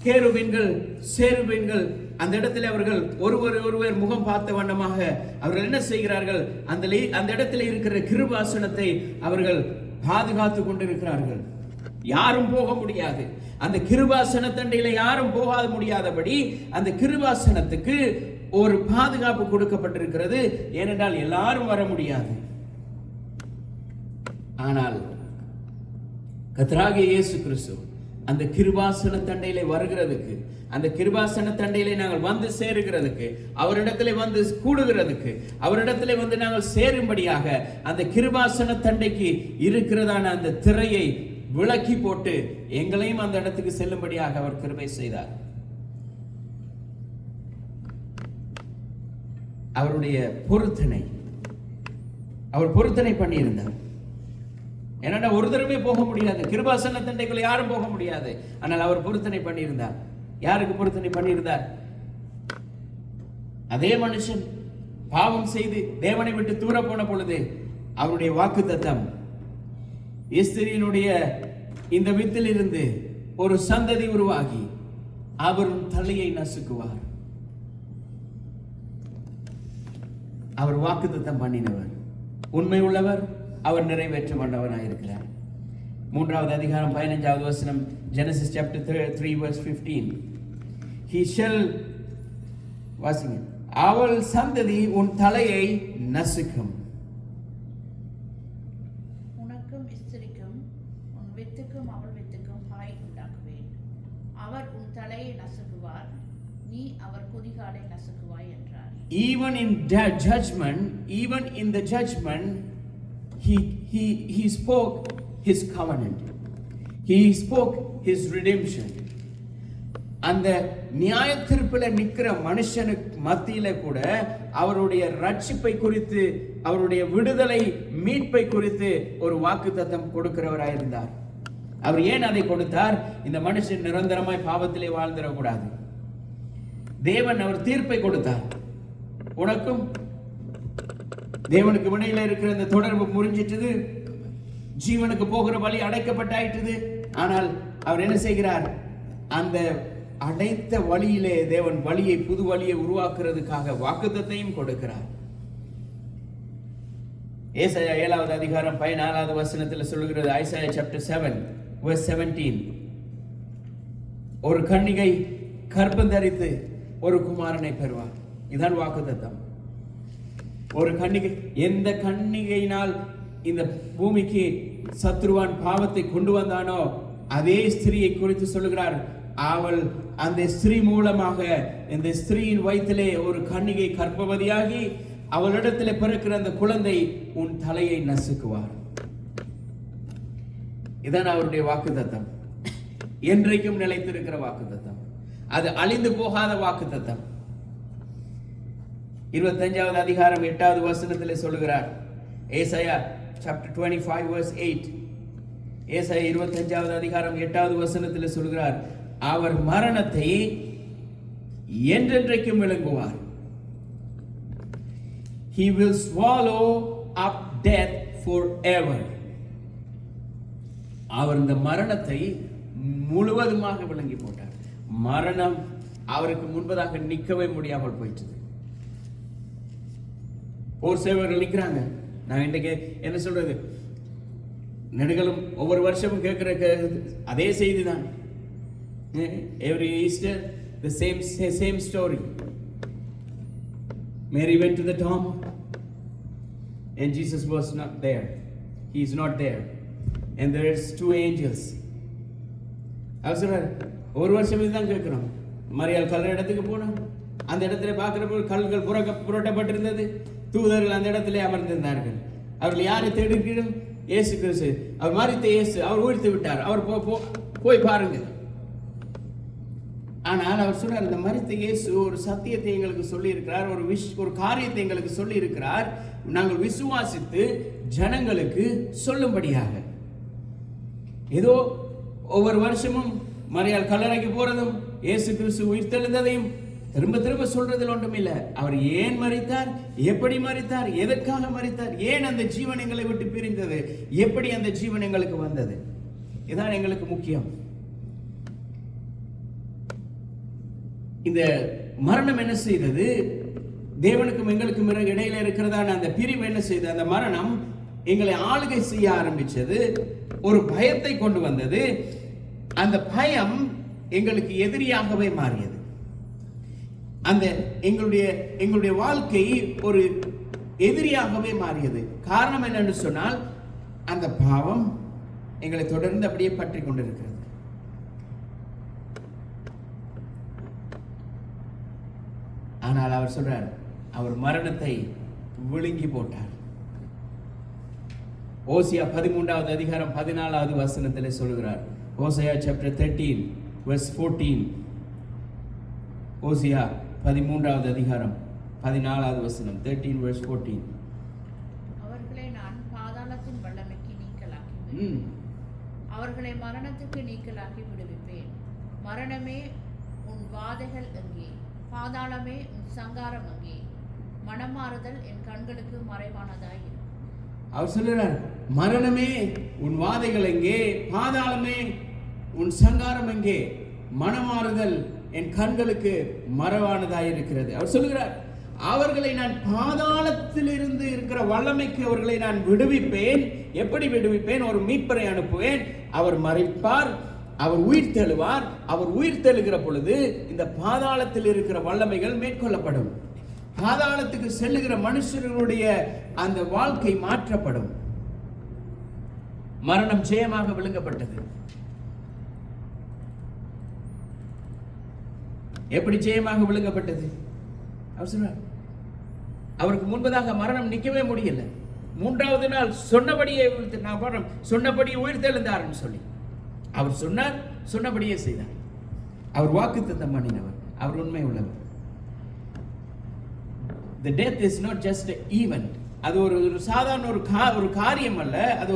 கேருபீன்கள் சேருபீன்கள் அந்த இடத்திலே அவர்கள் ஒருவர் முகம் பார்த்த வண்ணமாக அவர்கள் என்ன செய்கிறார்கள்? அந்த இடத்திலே இருக்கிற கிருபாசனத்தை அவர்கள் பாதுகாத்து கொண்டிருக்கிறார்கள். யாரும் போக முடியாது. அந்த கிருபாசனத்தண்டையில யாரும் போக முடியாதபடி அந்த கிருபாசனத்துக்கு ஒரு பாதுகாப்பு கொடுக்கப்பட்டிருக்கிறது. ஏனென்றால் எல்லாரும் வர முடியாது. ஆனால் கர்த்தராகிய இயேசு கிறிஸ்து அந்த கிருபாசன தண்டையிலே வருகிறதுக்கு, அந்த கிருபாசன தண்டையிலே நாங்கள் வந்து சேருகிறதுக்கு, அவரிடத்திலே வந்து கூடுகிறதுக்கு, அவரிடத்திலே வந்து நாங்கள் சேரும்படியாக அந்த கிருபாசன தண்டைக்கு இருக்கிறதான அந்த திரையை விலக்கி போட்டு எங்களையும் அந்த இடத்துக்கு செல்லும்படியாக அவர் கிருபை செய்தார். அவருடைய பொருத்தனை, அவர் பொருத்தனை பண்ணியிருந்தார். ஏன்னா ஒரு தடவை போக முடியாது, கிருபாசன தண்டைக்குள்ள யாரும் போக முடியாது. ஆனால் அவர் பொருத்தனை பண்ணியிருந்தார். யாருக்கு பொருத்தனை பண்ணியிருந்தார்? அதே மனுஷன் பாவம் செய்து தேவனை விட்டு தூர போன பொழுது அவருடைய வாக்குத்தத்தம், எஸ்தரியினுடைய இந்த வித்தில் இருந்து ஒரு சந்ததி உருவாகி அவரும் தலையை நசுக்குவார். அவர் வாக்குத்தத்தம் பண்ணினவர், உண்மை உள்ளவர், அவர் நிறைவேற்ற வல்லவராயிருக்கிறார். 3வது அதிகாரம் 15வது வசனம், Genesis chapter 3 verse 15. He shall, வாசிங்க, அவள் சந்ததி உன் தலையை நசுக்கும். உனக்கும் ஸ்திரீக்கும் உன் வித்துக்கும் அவள் வித்துக்கும் பாய் உண்டாக்குவேன். அவர் உன் தலையை நசுக்குவார், நீ அவர் குதிகாலை நசுக்குவாய் என்றார். Even in that judgment, even in the judgment, he spoke his covenant. He spoke his redemption. அந்த நியாய தீர்ப்பில் நிற்கிற மனுஷனுக்கு மத்தியில கூட அவருடைய ரட்சிப்பை குறித்து, அவருடைய விடுதலை மீட்பை குறித்து ஒரு வாக்குத்தத்தம் கொடுக்கிறவராயிருந்தார். அவர் ஏன் அதை கொடுத்தார்? இந்த மனுஷன் நிரந்தரமாய் பாவத்திலே வாழ்ந்துடக்கூடாது. தேவன் அவர் தீர்ப்பை கொடுத்தார். உனக்கும் தேவனுக்கு இடையில இருக்கிற இந்த தொடர்பு முறிஞ்சிட்டது, ஜீவனுக்கு போகிற வழி அடைக்கப்பட்டாயிட்டது. ஆனால் அவர் என்ன செய்கிறார்? அந்த அடைத்த வழியிலே தேவன் வழியை, புது வழியை உருவாக்குறதுக்காக வாக்குத்தத்தையும் கொடுக்கிறார். ஏசாயா 7வது அதிகாரம் 14வது வசனத்தில் சொல்லுகிறது. Isaiah chapter 7 verse 17. ஒரு கன்னிகை கர்ப்பம் தரித்து ஒரு குமாரனை பெறுவார். இதுதான் வாக்குத்தத்தம். ஒரு கன்னிகை, எந்த கன்னிகையினால் இந்த பூமிக்கு சத்ருவான் பாவத்தை கொண்டு வந்தானோ அதே ஸ்திரியை குறித்து சொல்லுகிறார். அவள், அந்த ஸ்திரீ மூலமாக, இந்த ஸ்திரீயின் வயிற்றிலே ஒரு கன்னிகை கர்ப்பவதியாகி அவளிடத்திலே பிறக்கிற அந்த குழந்தை உன் தலையை நசுக்குவார். இதான் அவருடைய வாக்குத்தத்தம். என்றைக்கும் நிலைத்திருக்கிற வாக்குத்தத்தம். அது அழிந்து போகாத வாக்குத்தத்தம். 25வது அதிகாரம் 8வது வசனத்திலே சொல்லுகிறார். ஏசாயா chapter 25 verse 8. ஏசாயா 25வது அதிகாரம் 8வது வசனத்திலே சொல்லுகிறார். அவர் மரணத்தை என்றென்றைக்கும் விழுங்குவார். He will swallow up death forever. அவர் இந்த மரணத்தை முழுவதுமாக விளங்கி போட்டார். மரணம் அவருக்கு முன்பதாக நிற்கவே முடியாமல் போயிட்டு. போர் சேவர்கள் நிற்கிறாங்க. நான் இன்றைக்கு என்ன சொல்றது, நெடுகளும் ஒவ்வொரு வருஷமும் கேட்கிற அதே செய்தி தான். Every Easter the same story. Mary went to the tomb and Jesus was not there. He is not there. And there's two angels. அவசரம் ஒரு வருஷம் இதுதான் கேட்கிறோம். மரியாள் கல்ற இடத்துக்கு போனோம். அந்த இடத்துல பார்க்கிறப்போ கல்கள் புரட்டப்பட்டிருந்தது. தூதர்கள் அந்த இடத்துல அமர்ந்திருந்தார்கள். அவர்கள் யாரை தேடுகிறோம்? இயேசு கிறிஸ்து. அவர் மரித்த இயேசு, அவர் உயிர்த்து விட்டார். அவர் போய் பாருங்க. ஆனால் அவர் சொன்னார், இந்த மரித்த இயேசு ஒரு சத்தியத்தை எங்களுக்கு சொல்லி இருக்கிறார், ஒரு காரியத்தை எங்களுக்கு சொல்லி இருக்கிறார். நாங்கள் விசுவாசித்து ஜனங்களுக்கு சொல்லும்படியாக. ஏதோ ஒவ்வொரு வருஷமும் மரியாள் கல்லறைக்கு போறதும் இயேசு கிறிஸ்து உயிர்த்தெழுந்ததையும் திரும்ப திரும்ப சொல்றதில் ஒன்றும் இல்லை. அவர் ஏன் மரித்தார், எப்படி மரித்தார், எதற்காக மரித்தார், ஏன் அந்த ஜீவன் எங்களை விட்டு பிரிந்தது, எப்படி அந்த ஜீவன் எங்களுக்கு வந்தது, இதுதான் எங்களுக்கு முக்கியம். இந்த மரணம் என்ன செய்தது? தேவனுக்கும் எங்களுக்கும் இடையில இருக்கிறதான அந்த பிரிவு என்ன செய்தது? அந்த மரணம் எங்களை ஆளுகை செய்ய ஆரம்பிச்சது. ஒரு பயத்தை கொண்டு வந்தது. அந்த பயம் எங்களுக்கு எதிரியாகவே மாறியது. அந்த எங்களுடைய வாழ்க்கை ஒரு எதிரியாகவே மாறியது. காரணம் என்னன்னு சொன்னால், அந்த பாவம் எங்களை தொடர்ந்து அப்படியே பற்றி கொண்டிருக்கிறது. ஆனால் அவர் சொல்றார், அவர் மரணத்தை விழுங்கி போட்டார். ஓசியா 13வது அதிகாரம் 14வது வசனத்திலே சொல்கிறார். ஓசியா chapter 13 verse 14. ஓசியா 13வது அதிகாரம் 14வது வசனம். 13 verse 14. அவர்களை நான் பாதாளத்தின் வல்லமைக்கு நீக்கலாக்கி அவர்களை மரணத்துக்கு நீக்கலாக்கி விடுவிப்பேன். மரணமே உன் வாதைகள் எங்கே? பாதாளமே உன் சங்காரம் எங்கே? மனமாறுதல் என் கண்களுக்கு மறைவானதாயிரும். அவர் சொல்லுறார், மரணமே உன் வாதைகள் எங்கே? பாதாளமே உன் சங்காரம் எங்கே? மனமாறுதல் என் கண்களுக்கு மறைவானதாயிருக்கிறது. அவர் சொல்லுகிறார், அவர்களை நான் பாதாளத்தில் இருந்து இருக்கிற வல்லமைக்கு அவர்களை நான் விடுவிப்பேன். எப்படி விடுவிப்பேன்? ஒரு மீட்பரை அனுப்புவேன். அவர் மரிப்பார், அவர் உயிர் தெழுவார். அவர் உயிர் தெழுகிற பொழுது இந்த பாதாளத்தில் இருக்கிற வல்லமைகள் மேற்கொள்ளப்படும். பாதாளத்துக்கு செல்லுகிற மனுஷர்களுடைய அந்த வாழ்க்கை மாற்றப்படும். மரணம் ஜெயமாக விழுங்கப்பட்டது. எப்படி ஜெயமாக விழுங்கப்பட்டது? அவர் சொன்னார், அவருக்கு முன்பதாக மரணம் நிற்கவே முடியல. 3வது நாள் சொன்னபடியே சொன்னபடியே உயிர் தெழுந்தார்னு சொல்லி அவர் சொன்னார், சொன்னபடியே செய்தார். அவர் வாக்குத்தத்தம் பண்ணினவர், அவர் உண்மை உள்ளவர். The death is not just an event. அது ஒரு சாதாரண ஒரு காரியம் அல்ல. அது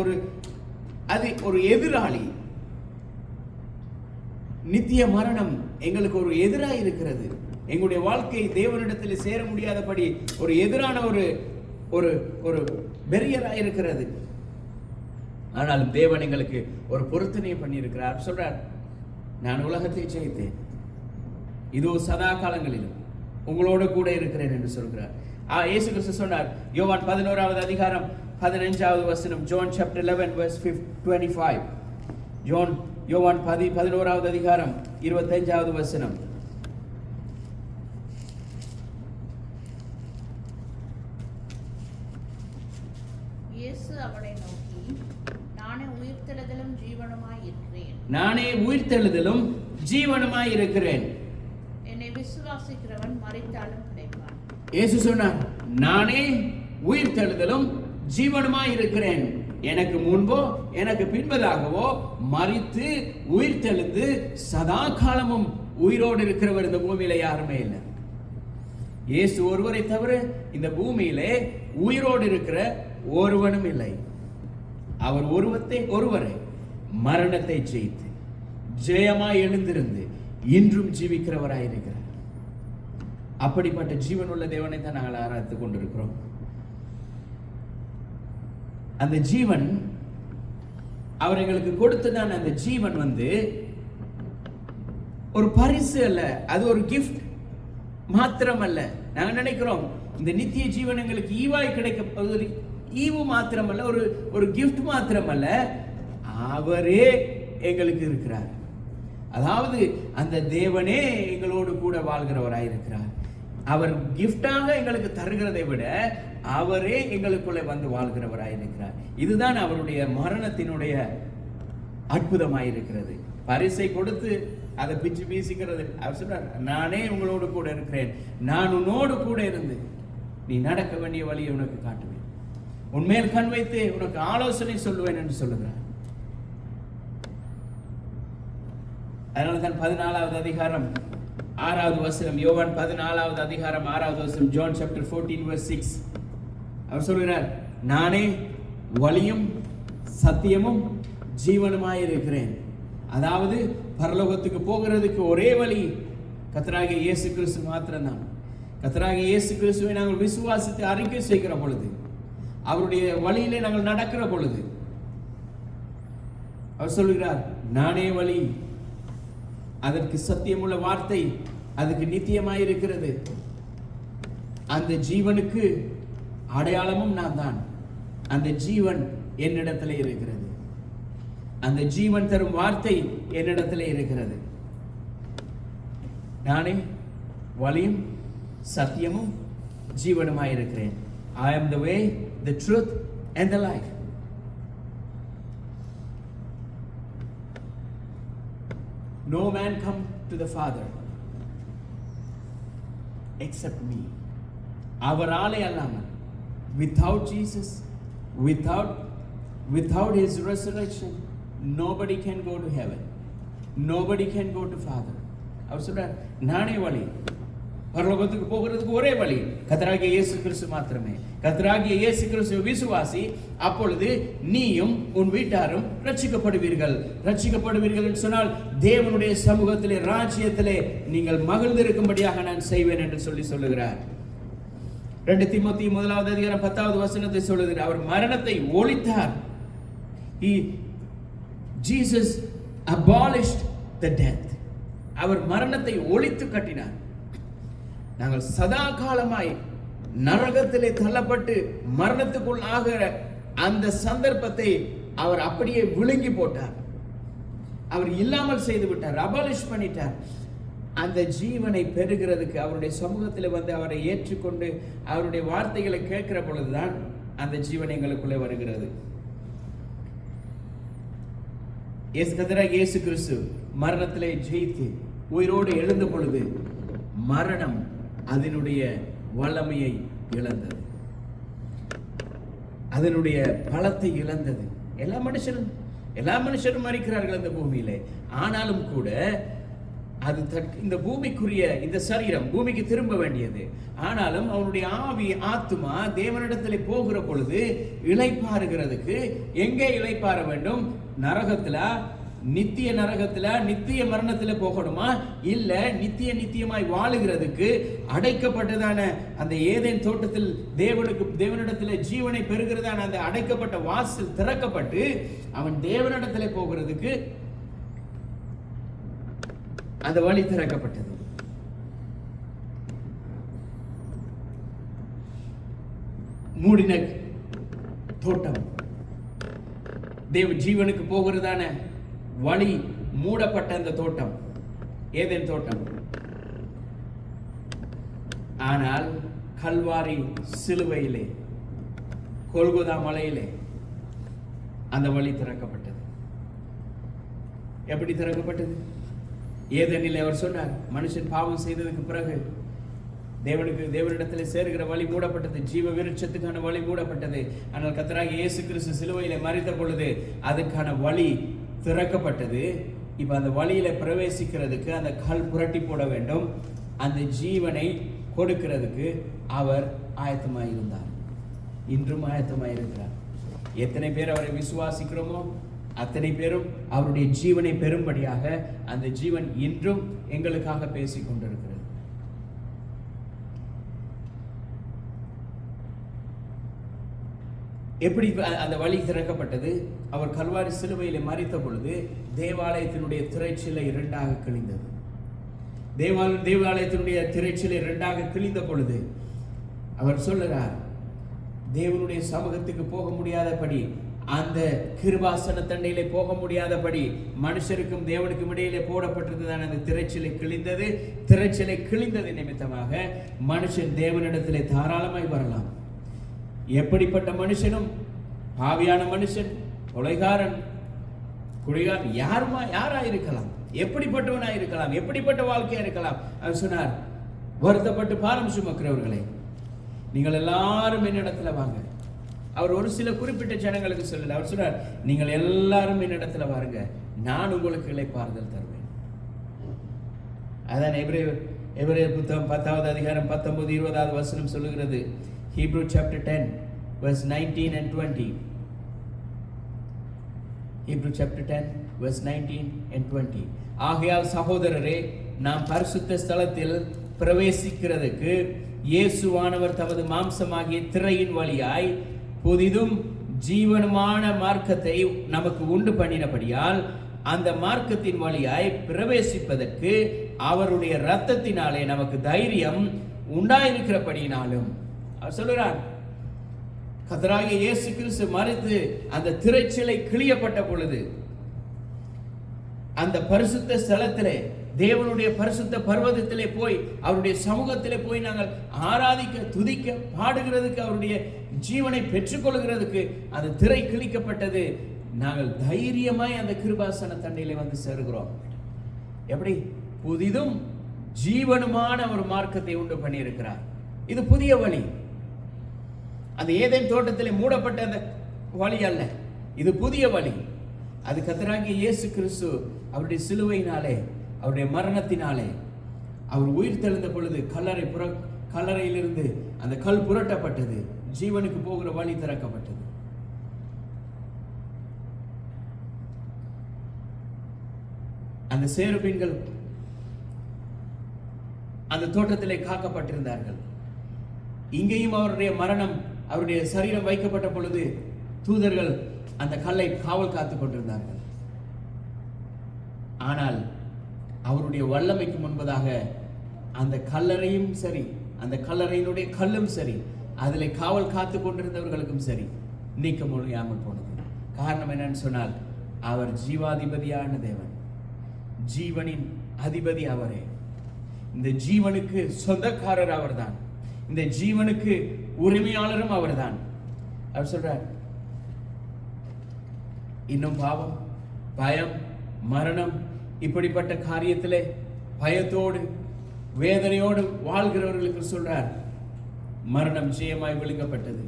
ஒரு எதிராளி. நித்திய மரணம் எங்களுக்கு ஒரு எதிராக இருக்கிறது. எங்களுடைய வாழ்க்கை தேவனிடத்தில் சேர முடியாதபடி ஒரு எதிரான ஒரு பெரியராக இருக்கிறது. ஆனாலும் தேவன் எங்களுக்கு ஒரு பொருத்தனையை பண்ணி இருக்கிறார். சொல்றார், நான் உலகத்தை ஜெயித்தேன், இதோ சதா காலங்களிலும் உங்களோடு கூட இருக்கிறேன் என்று சொல்கிறார். இயேசு கிறிஸ்து சொன்னார் யோவான் 11வது அதிகாரம் 15வது வசனம், John chapter 11 verse 25. யோவான் 11வது அதிகாரம் 25வது வசனம். இயேசு அவளை நோக்கி, நானே உயிர்த்தெழுதலும் ஜீவனுமாய் இருக்கிறேன். நானே உயிர்த்தெழுதலும் ஜீவனுமாய் இருக்கிறேன். என்னை விசுவாசிக்கிறவன் மரித்தாலும் பிழைப்பான். இயேசு சொன்னார், நானே உயிர்த்தெழுதலும் ஜீவனுமாய் இருக்கிறேன். எனக்கு முன்போ எனக்கு பின்பதாகவோ மரித்து உயிர்த்தெழுந்து சதா காலமும் உயிரோடு இருக்கிறவர் இந்த பூமியில யாருமே இல்லை. இயேசு ஒருவரை தவிர இந்த பூமியிலே உயிரோடு இருக்கிற ஒருவனும் இல்லை. அவர் ஒருவரை மரணத்தை ஜெயித்து ஜெயமாய் எழுந்திருந்து இன்றும் ஜீவிக்கிறவராயிருக்கிறார். அப்படிப்பட்ட ஜீவனுள்ள தேவனை தான் நாங்கள் ஆராய்ந்து கொண்டிருக்கிறோம். அந்த ஜீவன் அவர் எங்களுக்கு கொடுத்ததான அந்த ஜீவன் ஒரு பரிசு அல்ல, அது ஒரு கிஃப்ட் மாத்திரம் அல்ல. நாங்கள் நினைக்கிறோம் இந்த நித்திய ஜீவன் எங்களுக்கு ஈவாய் கிடைக்க ஈவு மாத்திரமல்ல, ஒரு கிஃப்ட் மாத்திரமல்ல, அவரே எங்களுக்கு இருக்கிறார். அதாவது அந்த தேவனே எங்களோடு கூட வாழ்கிறவராயிருக்கிறார். அவர் கிஃப்டாக எங்களுக்கு தருகிறதை விட அவரே எங்களுக்குள்ளே வந்து வாழ்கிறவராயிருக்கிறார். இதுதான் அவருடைய மரணத்தினுடைய அற்புதமாயிருக்கிறது. பரிசை கொடுத்து அதை பிச்சு வீசிக்கிறது. அவர் சொல்றார், நானே உங்களோடு கூட இருக்கிறேன், நான் உன்னோடு கூட இருந்து நீ நடக்க வேண்டிய வழியை உனக்கு காட்டுவேன், உன்மேல் கண் வைத்து உனக்கு ஆலோசனை சொல்லுவேன் என்று சொல்லுகிறார். அதனால தான் 14வது அதிகாரம் 6வது வசனம், யோவான் 14வது அதிகாரம் 6வது வசனம், John chapter 14 verse 6, அவர் சொல்கிறார், நானே வழியும் சத்தியமும் ஜீவனுமாய் இருக்கிறேன். அதாவது பரலோகத்துக்கு போகிறதுக்கு ஒரே வழி கர்த்தராகிய இயேசு கிறிஸ்து மாத்திரம்தான். கர்த்தராகிய இயேசு கிறிஸ்துவை நாங்கள் விசுவாசித்து அறிக்கை செய்கிற பொழுது, அவருடைய வழியிலே நாங்கள் நடக்கிற பொழுது, அவர் சொல்கிறார், நானே வழி, அதற்கு சத்தியமுள்ள வார்த்தை, அதுக்கு நித்தியமாயிருக்கிறது. அந்த ஜீவனுக்கு அடையாளமும் நான் தான். அந்த ஜீவன் என்னிடத்திலே இருக்கிறது. அந்த ஜீவன் தரும் வார்த்தை என்னிடத்திலே இருக்கிறது. நானே வழியும் சத்தியமும் ஜீவனுமாயிருக்கிறேன். I am the way, the truth and the life. No man come to the Father except me. அவராலே அல்லாமல், without Jesus, without his resurrection, nobody can go to heaven. Nobody can go to Father. அவர் சொல்றார், நானே வழி, பரலோகத்துக்கு போகிறதுக்கு ஒரே வழி கர்த்தராகிய இயேசு கிறிஸ்து மாத்திரமே. கர்த்தராகிய இயேசு கிறிஸ்து விசுவாசி, அப்பொழுது நீயும் உன் வீட்டாரும் ரட்சிக்கப்படுவீர்கள். ரட்சிக்கப்படுவீர்கள் என்று சொன்னால் தேவனுடைய சமூகத்திலே, ராஜ்யத்திலே நீங்கள் மகிழ்ந்திருக்கும்படியாக நான் செய்வேன் என்று சொல்லுகிறார். 2 தீமோத்தேயு 1வது அதிகாரம் 10வது வசனத்தை சொல்லுகிறார், அவர் மரணத்தை ஒழித்தார். Jesus abolished the death. அவர் மரணத்தை ஒழித்து கட்டினார். நாங்கள் சதா காலமாய் நரகத்திலே தள்ளப்பட்டு மரணத்துக்குள் ஆகிற அந்த சந்தர்ப்பத்தை அவர் அப்படியே விழுங்கி போட்டார். அவர் இல்லாமல் செய்து விட்டார், அபாலிஷ் பண்ணிட்டார். அந்த ஜீவனை பெறுகிறதுக்கு அவருடைய சமூகத்தில் வந்து அவரை ஏற்றுக்கொண்டு அவருடைய வார்த்தைகளை கேட்கிற பொழுதுதான் அந்த ஜீவன் எங்களுக்குள்ளே வருகிறது. இயேசு கிறிஸ்து மரணத்திலே ஜெயித்து உயிரோடு எழுந்த பொழுது மரணம் அதனுடைய வல்லமையை இழந்தது, அதனுடைய பலத்தை இழந்தது. எல்லா மனுஷரும் மரிக்கிறார்கள் இந்த பூமியிலே. ஆனாலும் கூட அது இந்த பூமிக்குரிய இந்த சரீரம் பூமிக்கு திரும்ப வேண்டியது. ஆனாலும் அவனுடைய ஆவி, ஆத்மா தேவனிடத்திலே போகிற பொழுது இளைப்பாறுகிறதுக்கு எங்கே இளைப்பாற வேண்டும்? நரகத்துல, நித்திய நரகத்துல, நித்திய மரணத்துல போகணுமா? இல்ல நித்தியமாய் வாழுகிறதுக்கு அடைக்கப்பட்டதான அந்த ஏதேன் தோட்டத்தில் தேவனிடத்துல ஜீவனை பெறுகிறதான அந்த அடைக்கப்பட்ட வாசல் திறக்கப்பட்டு அவன் தேவனிடத்துல போகிறதுக்கு அந்த வழி திறக்கப்பட்டது. மூடின தோட்டம், தேவ ஜீவனுக்கு போகிறதான வழி மூடப்பட்ட அந்த தோட்டம் ஏதேன் தோட்டம். ஆனால் கல்வாரி சிலுவையிலே, கொல்கொதா மலையிலே அந்த வழி திறக்கப்பட்டது. எப்படி திறக்கப்பட்டது? ஏதேனில் அவர் சொன்னார், மனுஷன் பாவம் செய்ததுக்கு பிறகு தேவனிடத்தில் சேருகிற வழி மூடப்பட்டது, ஜீவ விருட்சத்துக்கான வழி மூடப்பட்டது. ஆனால் கர்த்தராகிய இயேசு கிறிஸ்து சிலுவையிலே மரித்த பொழுது அதுக்கான வழி திறக்கப்பட்டது. இப்ப அந்த வழியில பிரவேசிக்கிறதுக்கு அந்த கல் புரட்டி போட வேண்டும். அந்த ஜீவனை கொடுக்கிறதுக்கு அவர் ஆயத்தமாயிருந்தார், இன்றும் ஆயத்தமாயிருக்கிறார். எத்தனை பேர் அவரை விசுவாசிக்கிறோமோ அத்தனை பேரும் அவருடைய ஜீவனை பெறும்படியாக அந்த ஜீவன் இன்றும் எங்களுக்காக பேசிக் கொண்டிருக்கிறது. எப்படி அந்த வழி திறக்கப்பட்டது? அவர் கல்வாரி சிலுவையிலே மரித்த பொழுது தேவாலயத்தினுடைய திரைச்சிலை இரண்டாக கிழிந்தது. தேவாலயத்தினுடைய திரைச்சிலை இரண்டாக கிழிந்த பொழுது அவர் சொல்லுகிறார், தேவனுடைய சமூகத்துக்கு போக முடியாதபடி, அந்த கிருபாசன தண்டையிலே போக முடியாதபடி மனுஷருக்கும் தேவனுக்கும் இடையிலே போடப்பட்டிருந்ததான அந்த திரைச்சிலை கிழிந்தது. திரைச்சிலை கிழிந்தது நிமித்தமாக மனுஷன் தேவனிடத்திலே தாராளமாய் வரலாம். எப்படிப்பட்ட மனுஷனும், பாவியான மனுஷன், கொலைகாரன், குடிகாரன், யாரா இருக்கலாம், எப்படிப்பட்டவனா இருக்கலாம், எப்படிப்பட்ட வாழ்க்கையா இருக்கலாம். அவர் சொன்னார், வருத்தப்பட்டு பாரம் சுமக்கிறவர்களே நீங்கள் எல்லாரும் என்னிடத்துல வாங்க. அவர் ஒரு சில குறிப்பிட்ட ஜனங்களுக்கு சொல்லல, அவர் சொன்னார், நீங்கள் எல்லாரும் என்னிடத்துல வாருங்க, நான் உங்களுக்கு இளைப்பாறுதல் தருவேன். அதான் எபிரேயர் புத்தகம் 10வது அதிகாரம் 19, 20வது வசனம் சொல்லுகிறது. Hebrew chapter 10 verse 19 and 20. Hebrew chapter 10 verse 19 and 20. ஆகையால் சகோதரரே, நாம் பரிசுத்த ஸ்தலத்தில் பிரவேசிக்கிறதுக்கு இயேசுவானவர் தமது மாம்சமாகிய திரையின் வழியாய் புதிதும் ஜீவனுமான மார்க்கத்தை நமக்கு உண்டு பண்ணினபடியால் அந்த மார்க்கத்தின் வழியாய் பிரவேசிப்பதற்கு அவருடைய இரத்தத்தினாலே நமக்கு தைரியம் உண்டாயிருக்கிறபடியினாலும். அவர் சொல்லுகிறார், கர்த்தராகிய இயேசு கிறிஸ்து மரித்து அந்த திரைச்சிலை கிழியப்பட்ட பொழுது அந்த பரிசுத்த ஸ்தலத்திலே, தேவனுடைய பரிசுத்த பர்வதத்திலே போய், அவருடைய சமூகத்திலே போய் நாங்கள் ஆராதிக்க, துதிக்க, பாடுகிறதுக்கு, அவருடைய ஜீவனை பெற்றுக்கொள்கிறதுக்கு அந்த திரை கிழிக்கப்பட்டது. நாங்கள் தைரியமாய் அந்த கிருபாசன தண்டையிலே வந்து சேருகிறோம். எப்படி? புதிதும் ஜீவனுமான ஒரு மார்க்கத்தை உண்டு பண்ணி இருக்கிறார். இது புதிய வழி. அந்த ஏதேன் தோட்டத்திலே மூடப்பட்ட அந்த வழி அல்ல, இது புதிய வழி. அது கர்த்தராகிய இயேசு கிறிஸ்து அவருடைய சிலுவையினாலே, அவருடைய மரணத்தினாலே, அவர் உயிர் தெழுந்த பொழுது கல்லறையிலிருந்து அந்த கல் புரட்டப்பட்டது, ஜீவனுக்கு போகிற வழி திறக்கப்பட்டது. அந்த சேருபீன்கள் அந்த தோட்டத்திலே காக்கப்பட்டிருந்தார்கள். இங்கேயும் அவருடைய மரணம், அவருடைய சரீரம் வைக்கப்பட்ட பொழுது தூதர்கள் அந்த கல்லை காவல் காத்துக் கொண்டிருந்தார்கள். ஆனால் அவருடைய வல்லமைக்கு முன்பதாக அந்த கல்லறையும் சரி, அந்த கல்லறையினுடைய கல்லும் சரி, அதிலே காவல் காத்து கொண்டிருந்தவர்களுக்கும் சரி, நீக்க முடியாமல் போனது. காரணம் என்னன்னு சொன்னால், அவர் ஜீவாதிபதியான தேவன், ஜீவனின் அதிபதி அவரே. இந்த ஜீவனுக்கு சொந்தக்காரர் அவர்தான், இந்த ஜீவனுக்கு உரிமையாளரும் அவர்தான். அவர் சொல்றார், இன்னும் பாவம், பயம், மரணம் இப்படிப்பட்ட காரியத்திலே பயத்தோடு வேதனையோடு வாழ்கிறவர்களுக்கு சொல்றார், மரணம் ஜெயமாய் விழுங்கப்பட்டது.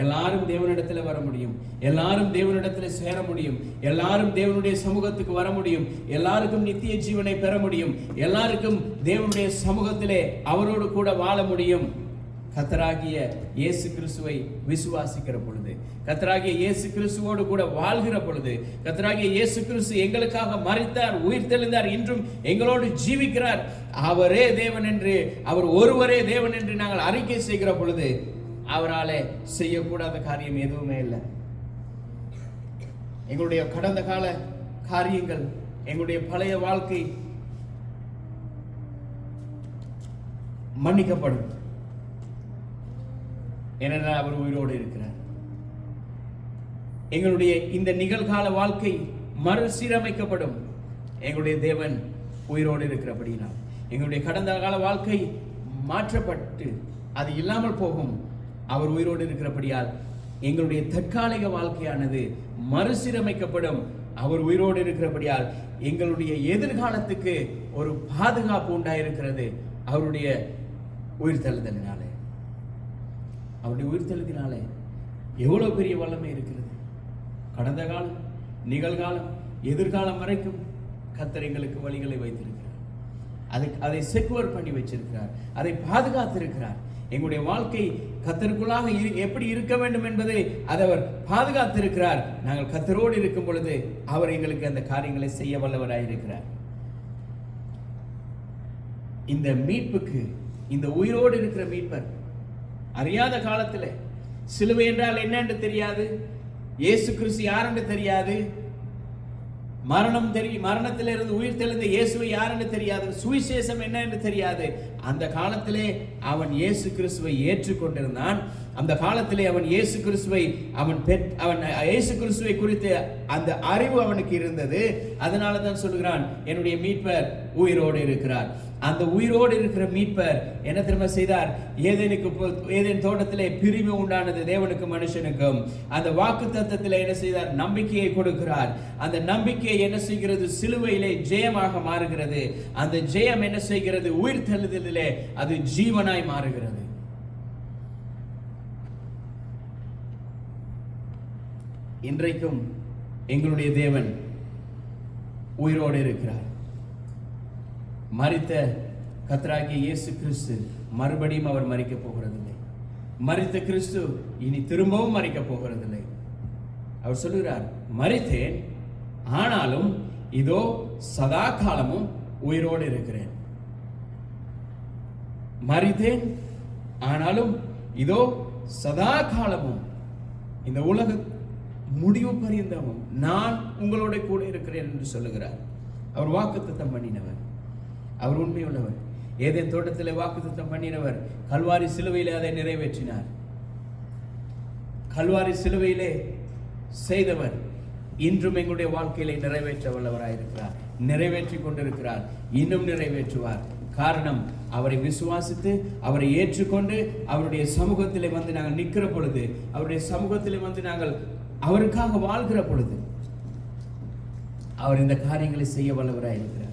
எல்லாரும் தேவனிடத்தில் வர முடியும், எல்லாரும் தேவனிடத்தில் சேர முடியும், எல்லாரும் தேவனுடைய சமூகத்துக்கு வர முடியும், எல்லாருக்கும் நித்திய ஜீவனை பெற முடியும், எல்லாருக்கும் தேவனுடைய சமூகத்திலே அவரோடு கூட வாழ முடியும். கர்த்தராகிய இயேசு கிறிஸ்துவை விசுவாசிக்கிற பொழுது, கர்த்தராகிய இயேசு கிறிஸ்துவோடு கூட வாழ்கிற பொழுது, கர்த்தராகிய இயேசு கிறிஸ்து எங்களுக்காக மரித்தார், உயிர் தெழுந்தார், இன்றும் எங்களோடு ஜீவிக்கிறார், அவரே தேவன் என்று, அவர் ஒருவரே தேவன் என்று நாங்கள் அறிக்கை செய்கிற பொழுது, அவராலே செய்யக்கூடாத காரியம் எதுவுமே இல்லை. எங்களுடைய கடந்த கால காரியங்கள், எங்களுடைய பழைய வாழ்க்கை மன்னிக்கப்படும். ஏனென்றால் அவர் உயிரோடு இருக்கிறார். எங்களுடைய இந்த நிகழ்கால வாழ்க்கை மறுசீரமைக்கப்படும். எங்களுடைய தேவன் உயிரோடு இருக்கிறபடினால் எங்களுடைய கடந்த கால வாழ்க்கை மாற்றப்பட்டு அது இல்லாமல் போகும். அவர் உயிரோடு இருக்கிறபடியால் எங்களுடைய தற்காலிக வாழ்க்கையானது மறுசீரமைக்கப்படும். அவர் உயிரோடு இருக்கிறபடியால் எங்களுடைய எதிர்காலத்துக்கு ஒரு பாதுகாப்பு உண்டாயிருக்கிறது. அவருடைய உயிர்த்தெழுதலினாலே, அவருடைய உயிர்த்தெழுதினாலே எவ்வளவு பெரிய வல்லமை இருக்கிறது. கடந்த காலம், நிகழ்காலம், எதிர்காலம் வரைக்கும் கர்த்தர் எங்களுக்கு வழிகளை வைத்திருக்கிறார். அதை செக்யூர் பண்ணி வச்சிருக்கிறார். அதை பாதுகாத்திருக்கிறார். எங்களுடைய வாழ்க்கை கர்த்தருக்குள்ளாக எப்படி இருக்க வேண்டும் என்பதை அவர் பாதுகாத்திருக்கிறார். நாங்கள் கர்த்தரோடு இருக்கும் பொழுது அவர் எங்களுக்கு அந்த காரியங்களை செய்ய வல்லவராயிருக்கிறார். இந்த மீட்புக்கு, இந்த உயிரோடு இருக்கிற மீட்பர் அறியாத காலத்தில் சிலுவை என்றால் என்னன்னு தெரியாது, இயேசு கிறிஸ்து யாருன்னு தெரியாது, மரணத்திலிருந்து உயிர் தெழுந்த இயேசுவை யாருன்னு தெரியாது, சுவிசேஷம் என்ன என்று தெரியாது. அந்த காலத்திலே அவன் இயேசு கிறிஸ்துவை ஏற்றுக்கொண்டிருந்தான். அந்த காலத்திலே அவன் இயேசு கிறிஸ்துவை அவன் இயேசு கிறிஸ்துவை குறித்து அந்த அறிவு அவனுக்கு இருந்தது. அதனால தான் சொல்கிறான், என்னுடைய மீட்பர் உயிரோடு இருக்கிறார். அந்த உயிரோடு இருக்கிற மீட்பர் என்ன திரும்ப செய்தார்? ஏதேன் தோட்டத்திலே பிரிவு உண்டானது தேவனுக்கும் மனுஷனுக்கும். அந்த வாக்குத்தத்தத்திலே என்ன செய்தார்? நம்பிக்கையை கொடுக்கிறார். அந்த நம்பிக்கை என்ன செய்கிறது? சிலுவையிலே ஜெயமாக மாறுகிறது. அந்த ஜெயம் என்ன செய்கிறது? உயிர் தெழுதலிலே அது ஜீவனாய் மாறுகிறது. இன்றைக்கும் எங்களுடைய தேவன் உயிரோடு இருக்கிறார். மரித்த கர்த்தராகிய இயேசு கிறிஸ்து மறுபடியும் அவர் மரிக்க போகிறதில்லை. மரித்த கிறிஸ்து இனி திரும்பவும் மரிக்க போகிறதில்லை. அவர் சொல்லுகிறார், மரித்தேன், ஆனாலும் இதோ சதா காலமும் உயிரோடு இருக்கிறேன். மரித்தேன், ஆனாலும் இதோ சதா காலமும், இந்த உலக முடிவு பரியந்தமும் நான் உங்களோட கூட இருக்கிறேன் என்று சொல்லுகிறார். அவர் வாக்குத்தத்தம் பண்ணினவர், அவர் உண்மையுள்ளவர். ஏதேன் தோட்டத்தில் வாக்குத்தத்தம் பண்ணினவர் கல்வாரி சிலுவையிலே அதை நிறைவேற்றினார். கல்வாரி சிலுவையிலே செய்தவர் இன்றும் எங்களுடைய வாழ்க்கையிலே நிறைவேற்ற வல்லவராயிருக்கிறார். நிறைவேற்றி கொண்டிருக்கிறார், இன்னும் நிறைவேற்றுவார். காரணம், அவரை விசுவாசித்து அவரை ஏற்றுக்கொண்டு அவருடைய சமூகத்திலே வந்து நாங்கள் நிற்கிற பொழுது, அவருடைய சமூகத்திலே வந்து நாங்கள் அவருக்காக வாழ்கிற பொழுது அவர் இந்த காரியங்களை செய்ய வல்லவராயிருக்கிறார்.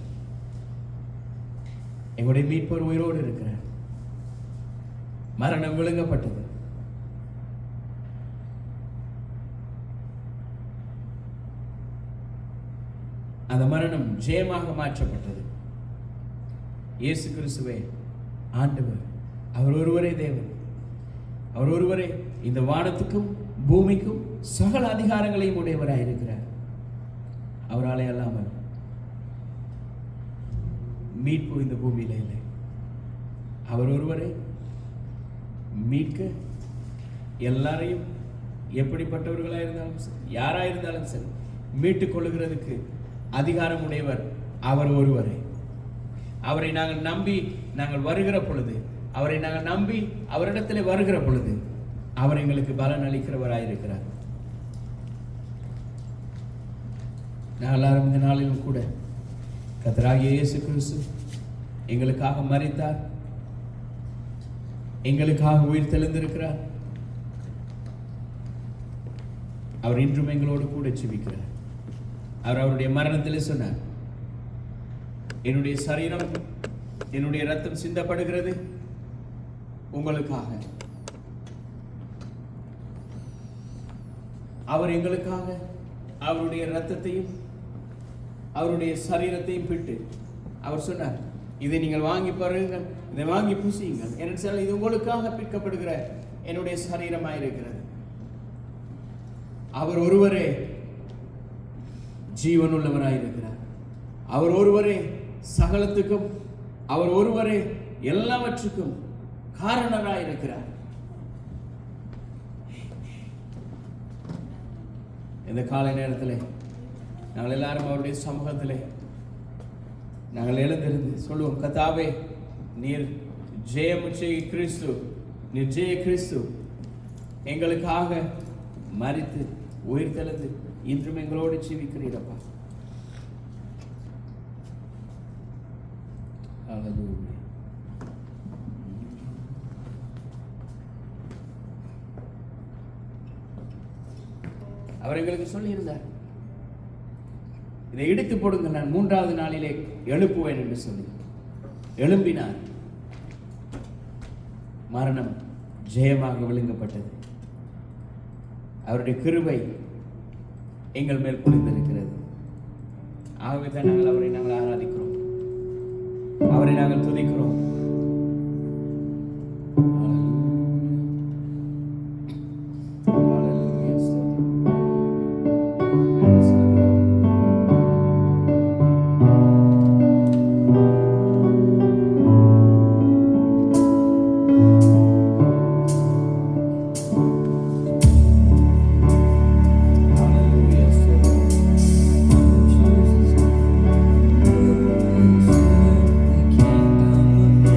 எங்களுடைய மீட்பர் உயிரோடு இருக்கிறார். மரணம் விழுங்கப்பட்டது. அந்த மரணம் ஜெயமாக மாற்றப்பட்டது. இயேசு கிறிஸ்துவே ஆண்டவர். அவர் ஒருவரே தேவன். அவர் ஒருவரே இந்த வானத்துக்கும் பூமிக்கும் சகல அதிகாரங்களையும் உடையவராயிருக்கிறார். அவராலே அல்லாமல் மீட்பு இந்த பூமியில இல்லை. அவர் ஒருவரே மீட்க எல்லாரையும், எப்படிப்பட்டவர்களாக இருந்தாலும் சரி, யாராயிருந்தாலும் சரி, மீட்டுக் கொள்ளுகிறதுக்கு அதிகாரம் உடையவர் அவர் ஒருவரே. அவரை நாங்கள் நம்பி நாங்கள் வருகிற பொழுது, அவரை நாங்கள் நம்பி அவரிடத்தில் வருகிற பொழுது அவர் எங்களுக்கு பலன் அளிக்கிறவராயிருக்கிறார். நாங்கள் எல்லாரும் இந்த நாளிலும் கூட கர்த்தராகிய இயேசு கிறிஸ்து எங்களுக்காக மரித்தார், எங்களுக்காக உயிர் தெழுந்திருக்கிறார். அவர் இன்றும் எங்களோடு கூட ஜீவிக்கிறார். அவர் அவருடைய மரணத்திலே சொன்னார், என்னுடைய சரீரம், என்னுடைய ரத்தம் சிந்தப்படுகிறது உங்களுக்காக. அவர் எங்களுக்காக அவருடைய ரத்தத்தையும் அவருடைய சரீரத்தையும் பிட்டு அவர் சொன்னார், இதை நீங்கள் வாங்கி பாருங்கள், இதை வாங்கி பூசியுங்கள், ஏனென்றால் இது உங்களுக்காக பிற்கப்படுகிற என்னுடைய சரீரமாயிருக்கிறது. அவர் ஒருவரே ஜீவன் உள்ளவராயிருக்கிறார். அவர் ஒருவரே சகலத்துக்கும், அவர் ஒருவரே எல்லாவற்றுக்கும் காரணராயிருக்கிறார். இந்த காலை நேரத்தில் நாங்கள் எல்லாரும் அவருடைய சமூகத்தில் நாங்கள் எழுந்திருந்து சொல்லுவோம், கர்த்தாவே, நீர் ஜெயமுச்சை கிறிஸ்து, நிர்ஜய கிறிஸ்து எங்களுக்காக மரித்து உயிர்த்தெழுந்து இன்றும் எங்களோடு ஜீவிக்கிறீரப்பா. ஹல்லேலூயா. அவர் எங்களுக்கு சொல்லியிருந்தார், இதை இடித்து போடுங்க, நான் 3வது நாளிலே எழுப்புவேன் என்று சொல்லி எழும்பினார். மரணம் ஜெயமாக விழுங்கப்பட்டது. அவருடைய கிருபை எங்கள் மேல் பொழிந்திருக்கிறது. ஆகவே தான் அவரை நாங்கள் ஆராதிக்கிறோம், அவரை நாங்கள் துதிக்கிறோம். The kingdom of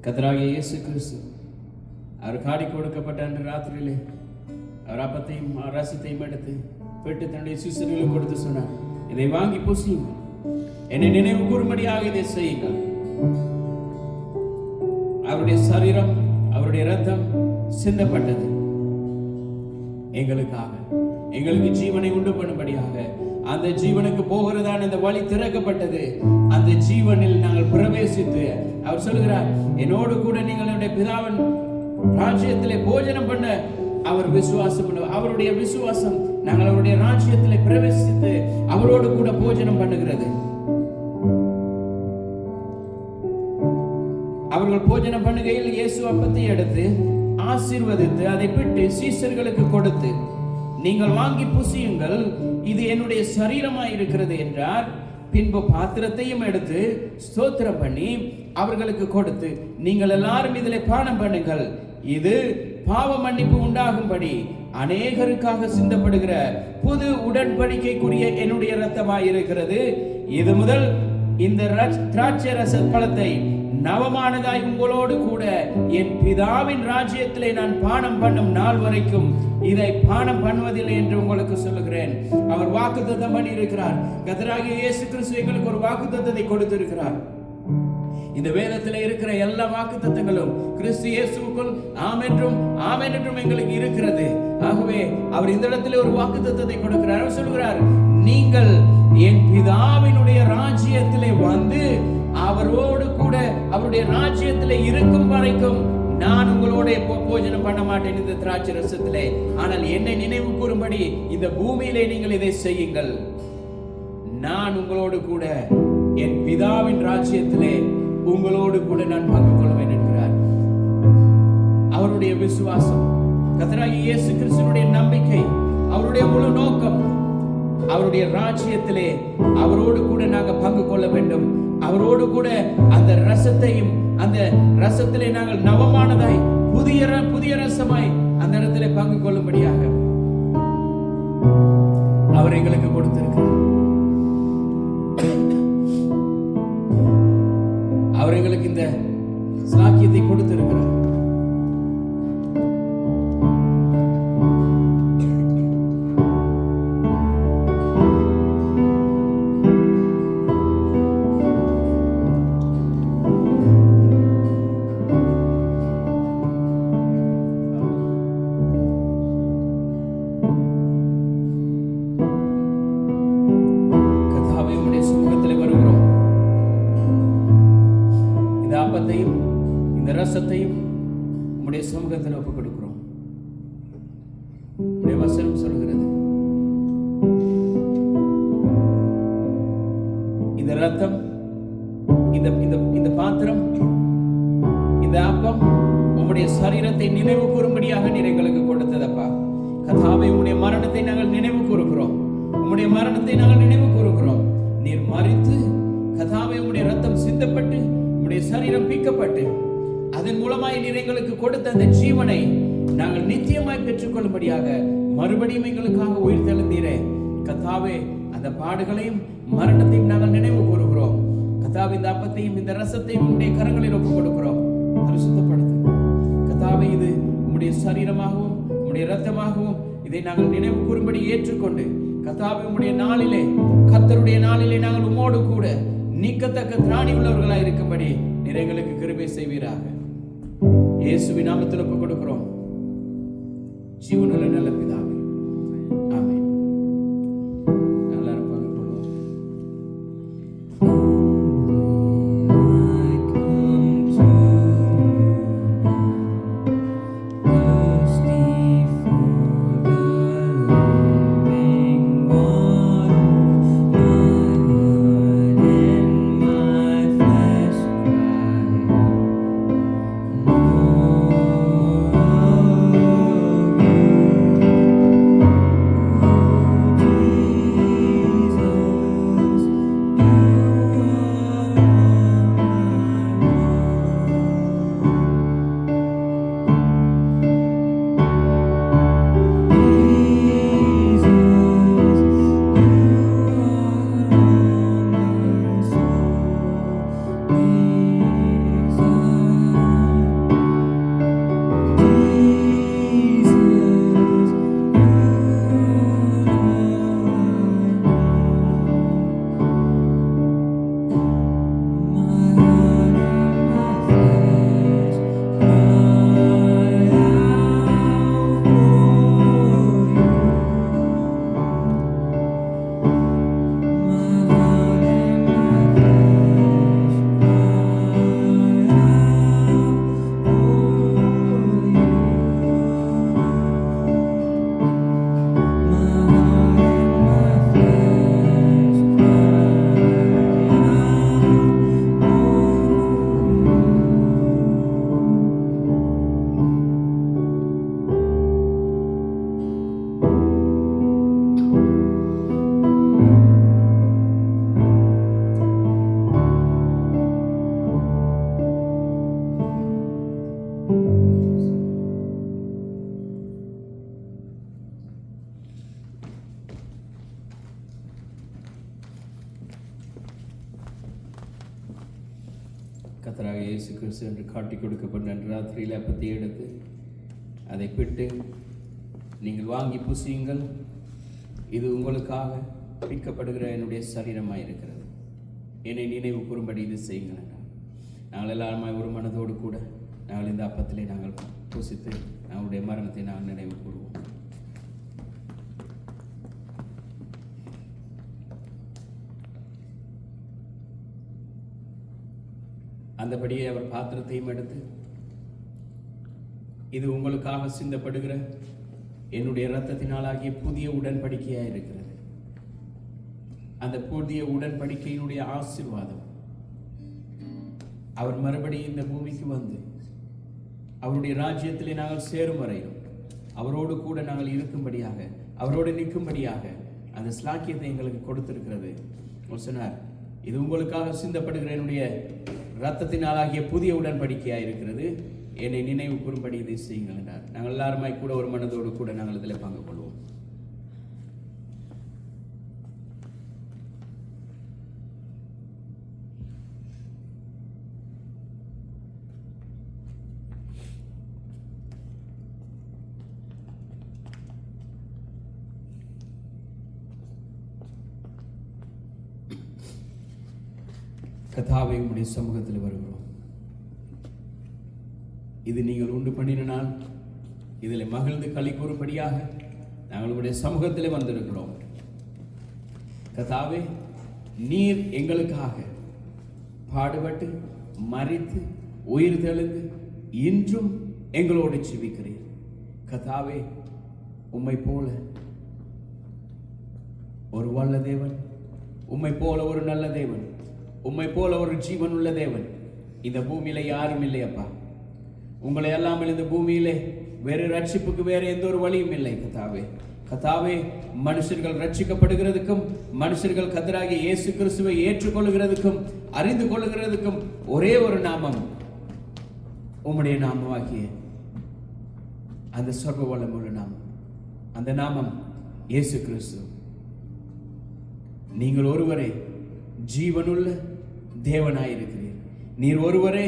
கர்த்தராகிய இயேசு கிறிஸ்து அவர் காடி கொடுக்கப்பட்ட அன்று ராத்திரியிலே அவர் அப்பத்தையும் ரசத்தையும் எடுத்து பெற்று தன்னுடைய சிசுகளுக்கு கொடுத்து சொன்னார், இதை வாங்கி பூசியுங்கள், என்னை நினைவு கூறும்படியாக இதை செய்யுங்கள். அவருடைய சரீரம், அவருடைய ரத்தம் சிந்தப்பட்டது எங்களுக்காக, எங்களுக்கு ஜீவனை உண்டு பண்ணும்படியாக. அந்த ஜீவனுக்கு போகிறதான அந்த வழி திறக்கப்பட்டது. அந்த ஜீவனில் நாங்கள் பிரவேசித்து அவர் சொல்கிறார், என்னோடு கூட நீங்கள் என்னுடைய பிதாவின் ராஜ்யத்திலே போஜனம் பண்ண அவர் விசுவாசம் பண்ண, அவருடைய விசுவாசம் நாங்கள் அவருடைய ராஜ்யத்திலே பிரவேசித்து அவரோடு கூட போஜனம் பண்ணுகிறது. அவர்கள் போஜனம் பண்ணுகையில் இயேசு அப்பத்தை எடுத்து ஆசீர்வதித்து அதை பிட்டு சீஷர்களுக்கு கொடுத்து, நீங்கள் வாங்கி புசியுங்கள், இது என்னுடைய சரீரமாய் இருக்கிறது என்றார். பின்பு பாத்திரத்தையும் எடுத்து ஸ்தோத்திரம் பண்ணி அவர்களுக்கு கொடுத்து, நீங்கள் எல்லாரும் இதிலே பானம் பண்ணுங்கள், இது பாவ மன்னிப்பு உண்டாகும்படி அநேகருக்காக சிந்தப்படுகிற புது உடன்படிக்கைக்குரிய என்னுடைய இரத்தமாய் இருக்கிறது. இது முதல் இந்த திராட்சை ரச பழத்தை நவமானதாய் உங்களோடு கூட என் பிதாவின் ராஜ்யத்திலே நான் பானம் பண்ணும் நாள் வரைக்கும் இதை பானம் பண்ணுவதில்லை என்று உங்களுக்கு சொல்லுகிறேன். அவர் வாக்குத்தத்தம் பண்ணி இருக்கிறார். கர்த்தராகிய இயேசு கிறிஸ்து எங்களுக்கு ஒரு வாக்குத்தத்தத்தை கொடுத்திருக்கிறார். இந்த வேதத்தில் இருக்கிற எல்லா வாக்குத்தத்தங்களும் கிறிஸ்து இயேசுவுக்குள் ஆம் என்றும் எங்களுக்கு இருக்கிறது. ஆகவே அவர் இந்த இடத்துல ஒரு வாக்குத்தத்தத்தை கொடுக்கிறார். அவர் சொல்கிறார், நீங்கள் என் பிதாவினுடைய ராஜ்யத்திலே வந்து அவரோடு கூட அவருடைய ராஜ்யத்திலே இருக்கும் வரைக்கும் நான் உங்களோட போஜனம் பண்ண மாட்டேன் இந்த திராட்சை ரசத்திலே. ஆனால் என்னை நினைவு கூறும்படி இந்த பூமியிலே நீங்கள் இதை செய்யுங்கள். நான் உங்களோடு கூட என் பிதாவின் ராஜ்யத்திலே உங்களோடு கூட நான் பங்கு கொள்வேன் என்கிறார். அவருடைய விசுவாசம், கர்த்தராகிய இயேசு கிறிஸ்துவினுடைய நம்பிக்கை, அவருடைய முழு நோக்கம் அவருடைய ராஜ்யத்திலே அவரோடு கூட நாங்கள் பங்கு கொள்ள வேண்டும். அவரோடு கூட அந்த ரசத்தையும் அந்த ரசத்திலே நாங்கள் நவமானதாய் புதிய ரசமாய் அந்த இடத்திலே பங்கு கொள்ளும்படியாக அவர் எங்களுக்கு கொடுத்திருக்கிறார். அவர் எங்களுக்கு இந்த சாக்கியத்தை கொடுத்திருக்கிறார். இந்த ரசத்தையும் உம்முடைய சமூகத்தில் ஒப்புக் கொடுக்கிறோம். உம்முடைய வசனம் சொல்கிறது, இந்த ரத்தம், இந்த பாத்திரம், இந்த அப்பம் உம்முடைய சரீரத்தை நினைவு கூறும்படியாக நீர் எங்களுக்கு கொடுத்ததப்பா. கர்த்தாவே, உம்முடைய மரணத்தை நாங்கள் நினைவு கூறுகிறோம். உம்முடைய மரணத்தை நாங்கள் நினைவு கூறுகிறோம். நீர் மரித்து கர்த்தாவே உம்முடைய ரத்தம் சிந்தப்பட்டு உம்முடைய சரீரம் பீக்கப்பட்டு அதன் மூலமாய் நீர் எங்களுக்கு கொடுத்த அந்த ஜீவனை நாங்கள் நித்தியமாய் பெற்றுக்கொள்ளும்படியாக மறுபடியும் எங்களுக்காக உயிர் தெழுந்தீரே கர்த்தாவே. அந்த பாடுகளையும் மரணத்தையும் நாங்கள் நினைவு கூறுகிறோம். கர்த்தாவே, இந்த அப்பத்தையும் இந்த ரசத்தையும் உம்முடைய கரங்களில் ஒப்புக் கொடுக்கிறோம். பரிசுத்தப்படுத்து கர்த்தாவே. இது உம்முடைய சரீரமாகவும் உம்முடைய இரத்தமாகவும் இதை நாங்கள் நினைவு கூறும்படி ஏற்றுக்கொண்டு கர்த்தாவே, உம்முடைய நாளிலே, கர்த்தருடைய நாளிலே நாங்கள் உம்மோடு கூட நீக்கத்தக்க திராணி உள்ளவர்களாய் இருக்கும்படி நீர் எங்களுக்கு கிருபை செய்வீராக. இயேசுவின் நாமத்தில் ஒப்புக் கொடுக்கிறோம். ஜீவனுள்ள நல்ல பிதாவே, ஆமென். எல்லாரும் பங்கு கொள்வோம். Oh கர்த்தராக இயேசு கிறிஸ்து என்று காட்டி கொடுக்கப்பட்ட ராத்திரியில் அப்பத்தை எடுத்து அதை பிட்டு நீங்கள் வாங்கி புசியுங்கள், இது உங்களுக்காக பிற்கப்படுகிற என்னுடைய சரீரமாக இருக்கிறது, என்னை நினைவு கூறும்படி இது செய்யுங்கள் என்றார். நாங்கள் எல்லாருமாய் ஒரு மனதோடு கூட நாங்கள் இந்த அப்பத்திலே நாங்கள் புசித்து அவருடைய மரணத்தை நாங்கள் நினைவு கூறுவோம். அந்தபடியே அவர் பாத்திரத்தையும் எடுத்து, இது உங்களுக்காக சிந்தப்படுகிற என்னுடைய இரத்தத்தினாலாகிய புதிய உடன்படிக்கையாக இருக்கிறது. அந்த புதிய உடன்படிக்கையினுடைய ஆசீர்வாதம் அவர் மறுபடியும் இந்த பூமிக்கு வந்து அவருடைய ராஜ்யத்திலே நாங்கள் சேரும் வரையும் அவரோடு கூட நாங்கள் இருக்கும்படியாக, அவரோடு நிற்கும்படியாக அந்த ஸ்லாக்கியத்தை எங்களுக்கு கொடுத்திருக்கிறது. சொன்னார், இது உங்களுக்காக சிந்தப்படுகிற என்னுடைய இரத்தத்தினாலாகிய புதிய உடன்படிக்கையாக இருக்கிறது, என்னை நினைவு கூறும்படி இதை செய்யுங்கள் என்றார். நாங்கள் எல்லாருமாய் கூட ஒரு மனதோடு கூட நாங்கள் இதில் பங்கு கொள்வோம். கர்த்தாவே, உம்முடைய சமூகத்தில் வருகிறோம். இது நீங்கள் உண்டு பண்ணினால் இதில் மகிழ்ந்து களி கூறும்படியாக நாங்கள் உங்களுடைய சமூகத்தில் வந்திருக்கிறோம். கர்த்தாவே, நீர் எங்களுக்காக பாடுபட்டு மரித்து உயிர் தெழுந்து இன்றும் எங்களோடு ஜீவிக்கிறீர். கர்த்தாவே, உம்மை போல ஒரு வல்ல தேவன், உம்மை போல ஒரு நல்ல தேவன், உம்மை போல ஒரு ஜீவன் உள்ள தேவன் இந்த பூமியில யாரும் இல்லையப்பா. உங்களை அல்லாமல் இந்த பூமியிலே வேறு ரட்சிப்புக்கு வேறு எந்த ஒரு வழியும் இல்லை. கர்த்தாவே, கர்த்தாவே, மனுஷர்கள் ரட்சிக்கப்படுகிறதுக்கும் மனுஷர்கள் கர்த்தராகிய இயேசு கிறிஸ்துவை ஏற்றுக்கொள்கிறதுக்கும் அறிந்து கொள்கிறதுக்கும் ஒரே ஒரு நாமம், உம்முடைய நாமமாகிய அந்த சர்வ வல்லமுள்ள நாமம், அந்த நாமம் இயேசு கிறிஸ்து. நீங்கள் ஒருவரே ஜீவனுள்ள தேவனாயிருக்கிறீர். நீர் ஒருவரே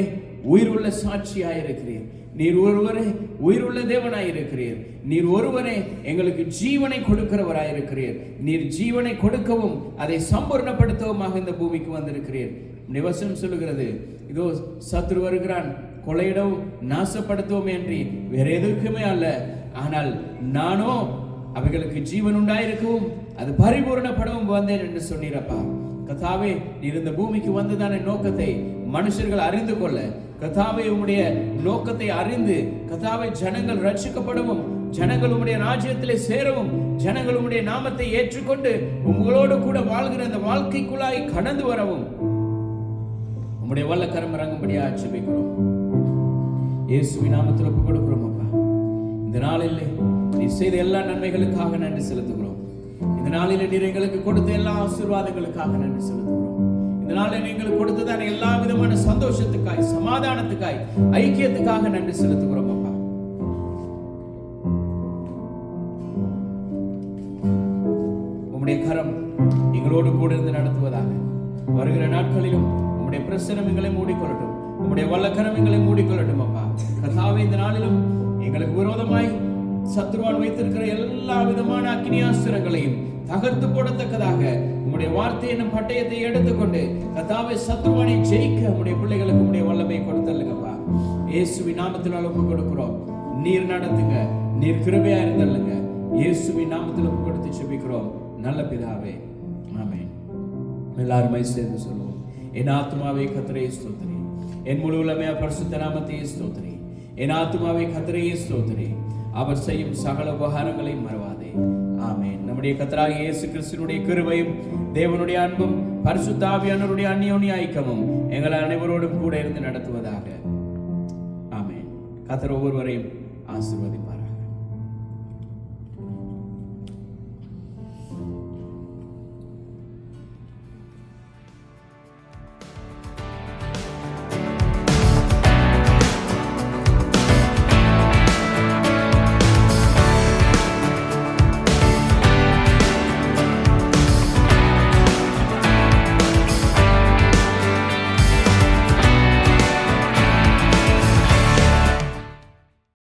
உயிருள்ள சாட்சியாயிருக்கிறீர். நீர் ஒருவரே உயிருள்ள தேவனாயிருக்கிறீர். நீர் ஒருவரே எங்களுக்கு ஜீவனை கொடுக்கிறவராயிருக்கிறீர். நீர் ஜீவனை கொடுக்கவும் அதை சம்பூர்ணப்படுத்தவுமாக இந்த பூமிக்கு வந்திருக்கிறீர். வசனம் சொல்லுகிறது, இதோ சத்துரு வருகிறான், கொலையிடவும் நாசப்படுத்தவும் என்று வேற எதுக்குமே அல்ல, ஆனால் நானோ அவைகளுக்கு ஜீவன் உண்டாயிருக்கவும் அது பரிபூர்ணப்படவும் வந்தேன் என்று சொன்னீரப்பா. கர்த்தாவே, நீர் இந்த பூமிக்கு வந்ததான நோக்கத்தை மனுஷர்கள் அறிந்து கொள்ள, கர்த்தாவே, உம்முடைய நோக்கத்தை அறிந்து கர்த்தாவே ஜனங்கள் ரட்சிக்கப்படவும், ஜனங்கள் உம்முடைய ராஜ்யத்திலே சேரவும், ஜனங்கள் உம்முடைய நாமத்தை ஏற்றுக்கொண்டு உங்களோடு கூட வாழ்கிற அந்த வாழ்க்கைக்குள்ளாய் கடந்து வரவும் உம்முடைய வல்லக்கரம் இறங்கும்படியாக ஜெபிக்கிறோம். இயேசுவின் நாமத்தில் ஒப்புக் கொடுக்கிறோம் அப்பா. இந்த நாளில் நீ செய்த எல்லா நன்மைகளுக்காக நன்றி செலுத்துகிறோம். இந்த நாளில் நீர் எங்களுக்கு கொடுத்த எல்லா ஆசீர்வாதங்களுக்காக நன்றி செலுத்துகிறோம். இந்த நாளில் எங்களுக்கு கொடுத்ததான எல்லா விதமான சந்தோஷத்துக்காய், சமாதானத்துக்காய், ஐக்கியத்துக்காக நன்றி செலுத்துகிறோம் அப்பா. உம்முடைய கரம் எங்களோடு கூட இருந்து நடத்துவதாக. வருகிற நாட்களிலும் உம்முடைய பிரசன்னம் எங்களை மூடிக்கொள்ளட்டும், உம்முடைய வல்லக்கரம் எங்களை மூடிக்கொள்ளட்டும் அப்பா. கர்த்தாவே, இந்த நாளிலும் எங்களுக்கு விரோதமாய் சத்துருவான் வைத்திருக்கிற எல்லா விதமான அக்னியாஸ்திரங்களையும் தகர்த்து போடத்தக்கதாக உம்முடைய வார்த்தை என்னும் பட்டயத்தை எடுத்துக்கொண்டு கர்த்தாவே சத்துருவானை ஜெயிக்க உம்முடைய பிள்ளைகளுக்கு உம்முடைய வல்லமை கொடுத்தல்லுங்கப்பா. இயேசுவின் நாமத்தில் ஒப்புக் கொடுக்கிறோம். நீர் நடத்துங்க, நீர் கிருபையா இருந்தல்லுங்க. இயேசுவின் நாமத்தில் ஒப்புக் கொடுத்து ஜெபிக்கிறோம் நல்ல பிதாவே, ஆமென். எல்லாருமே சேர்ந்து சொல்லுவோம். என் ஆத்துமாவே கர்த்தரை ஸ்தோத்திரி, என் முழு உள்ளமே பரிசுத்த நாமத்தை ஸ்தோத்திரி. என் ஆத்துமாவே கர்த்தரை ஸ்தோத்திரி, அவர் செய்யும் சகல உபகாரங்களையும் மறவாதே. ஆமென். நம்முடைய கர்த்தராகிய இயேசு கிறிஸ்துவினுடைய கிருபையும் தேவனுடைய அன்பும் பரிசுத்த ஆவியானவருடைய அந்யோன்ய ஐக்கியமும் எங்கள் அனைவரோடும் கூட இருந்து நடத்துவதாக. ஆமென். கர்த்தர் ஒவ்வொருவரையும் ஆசீர்வதிப்பார்.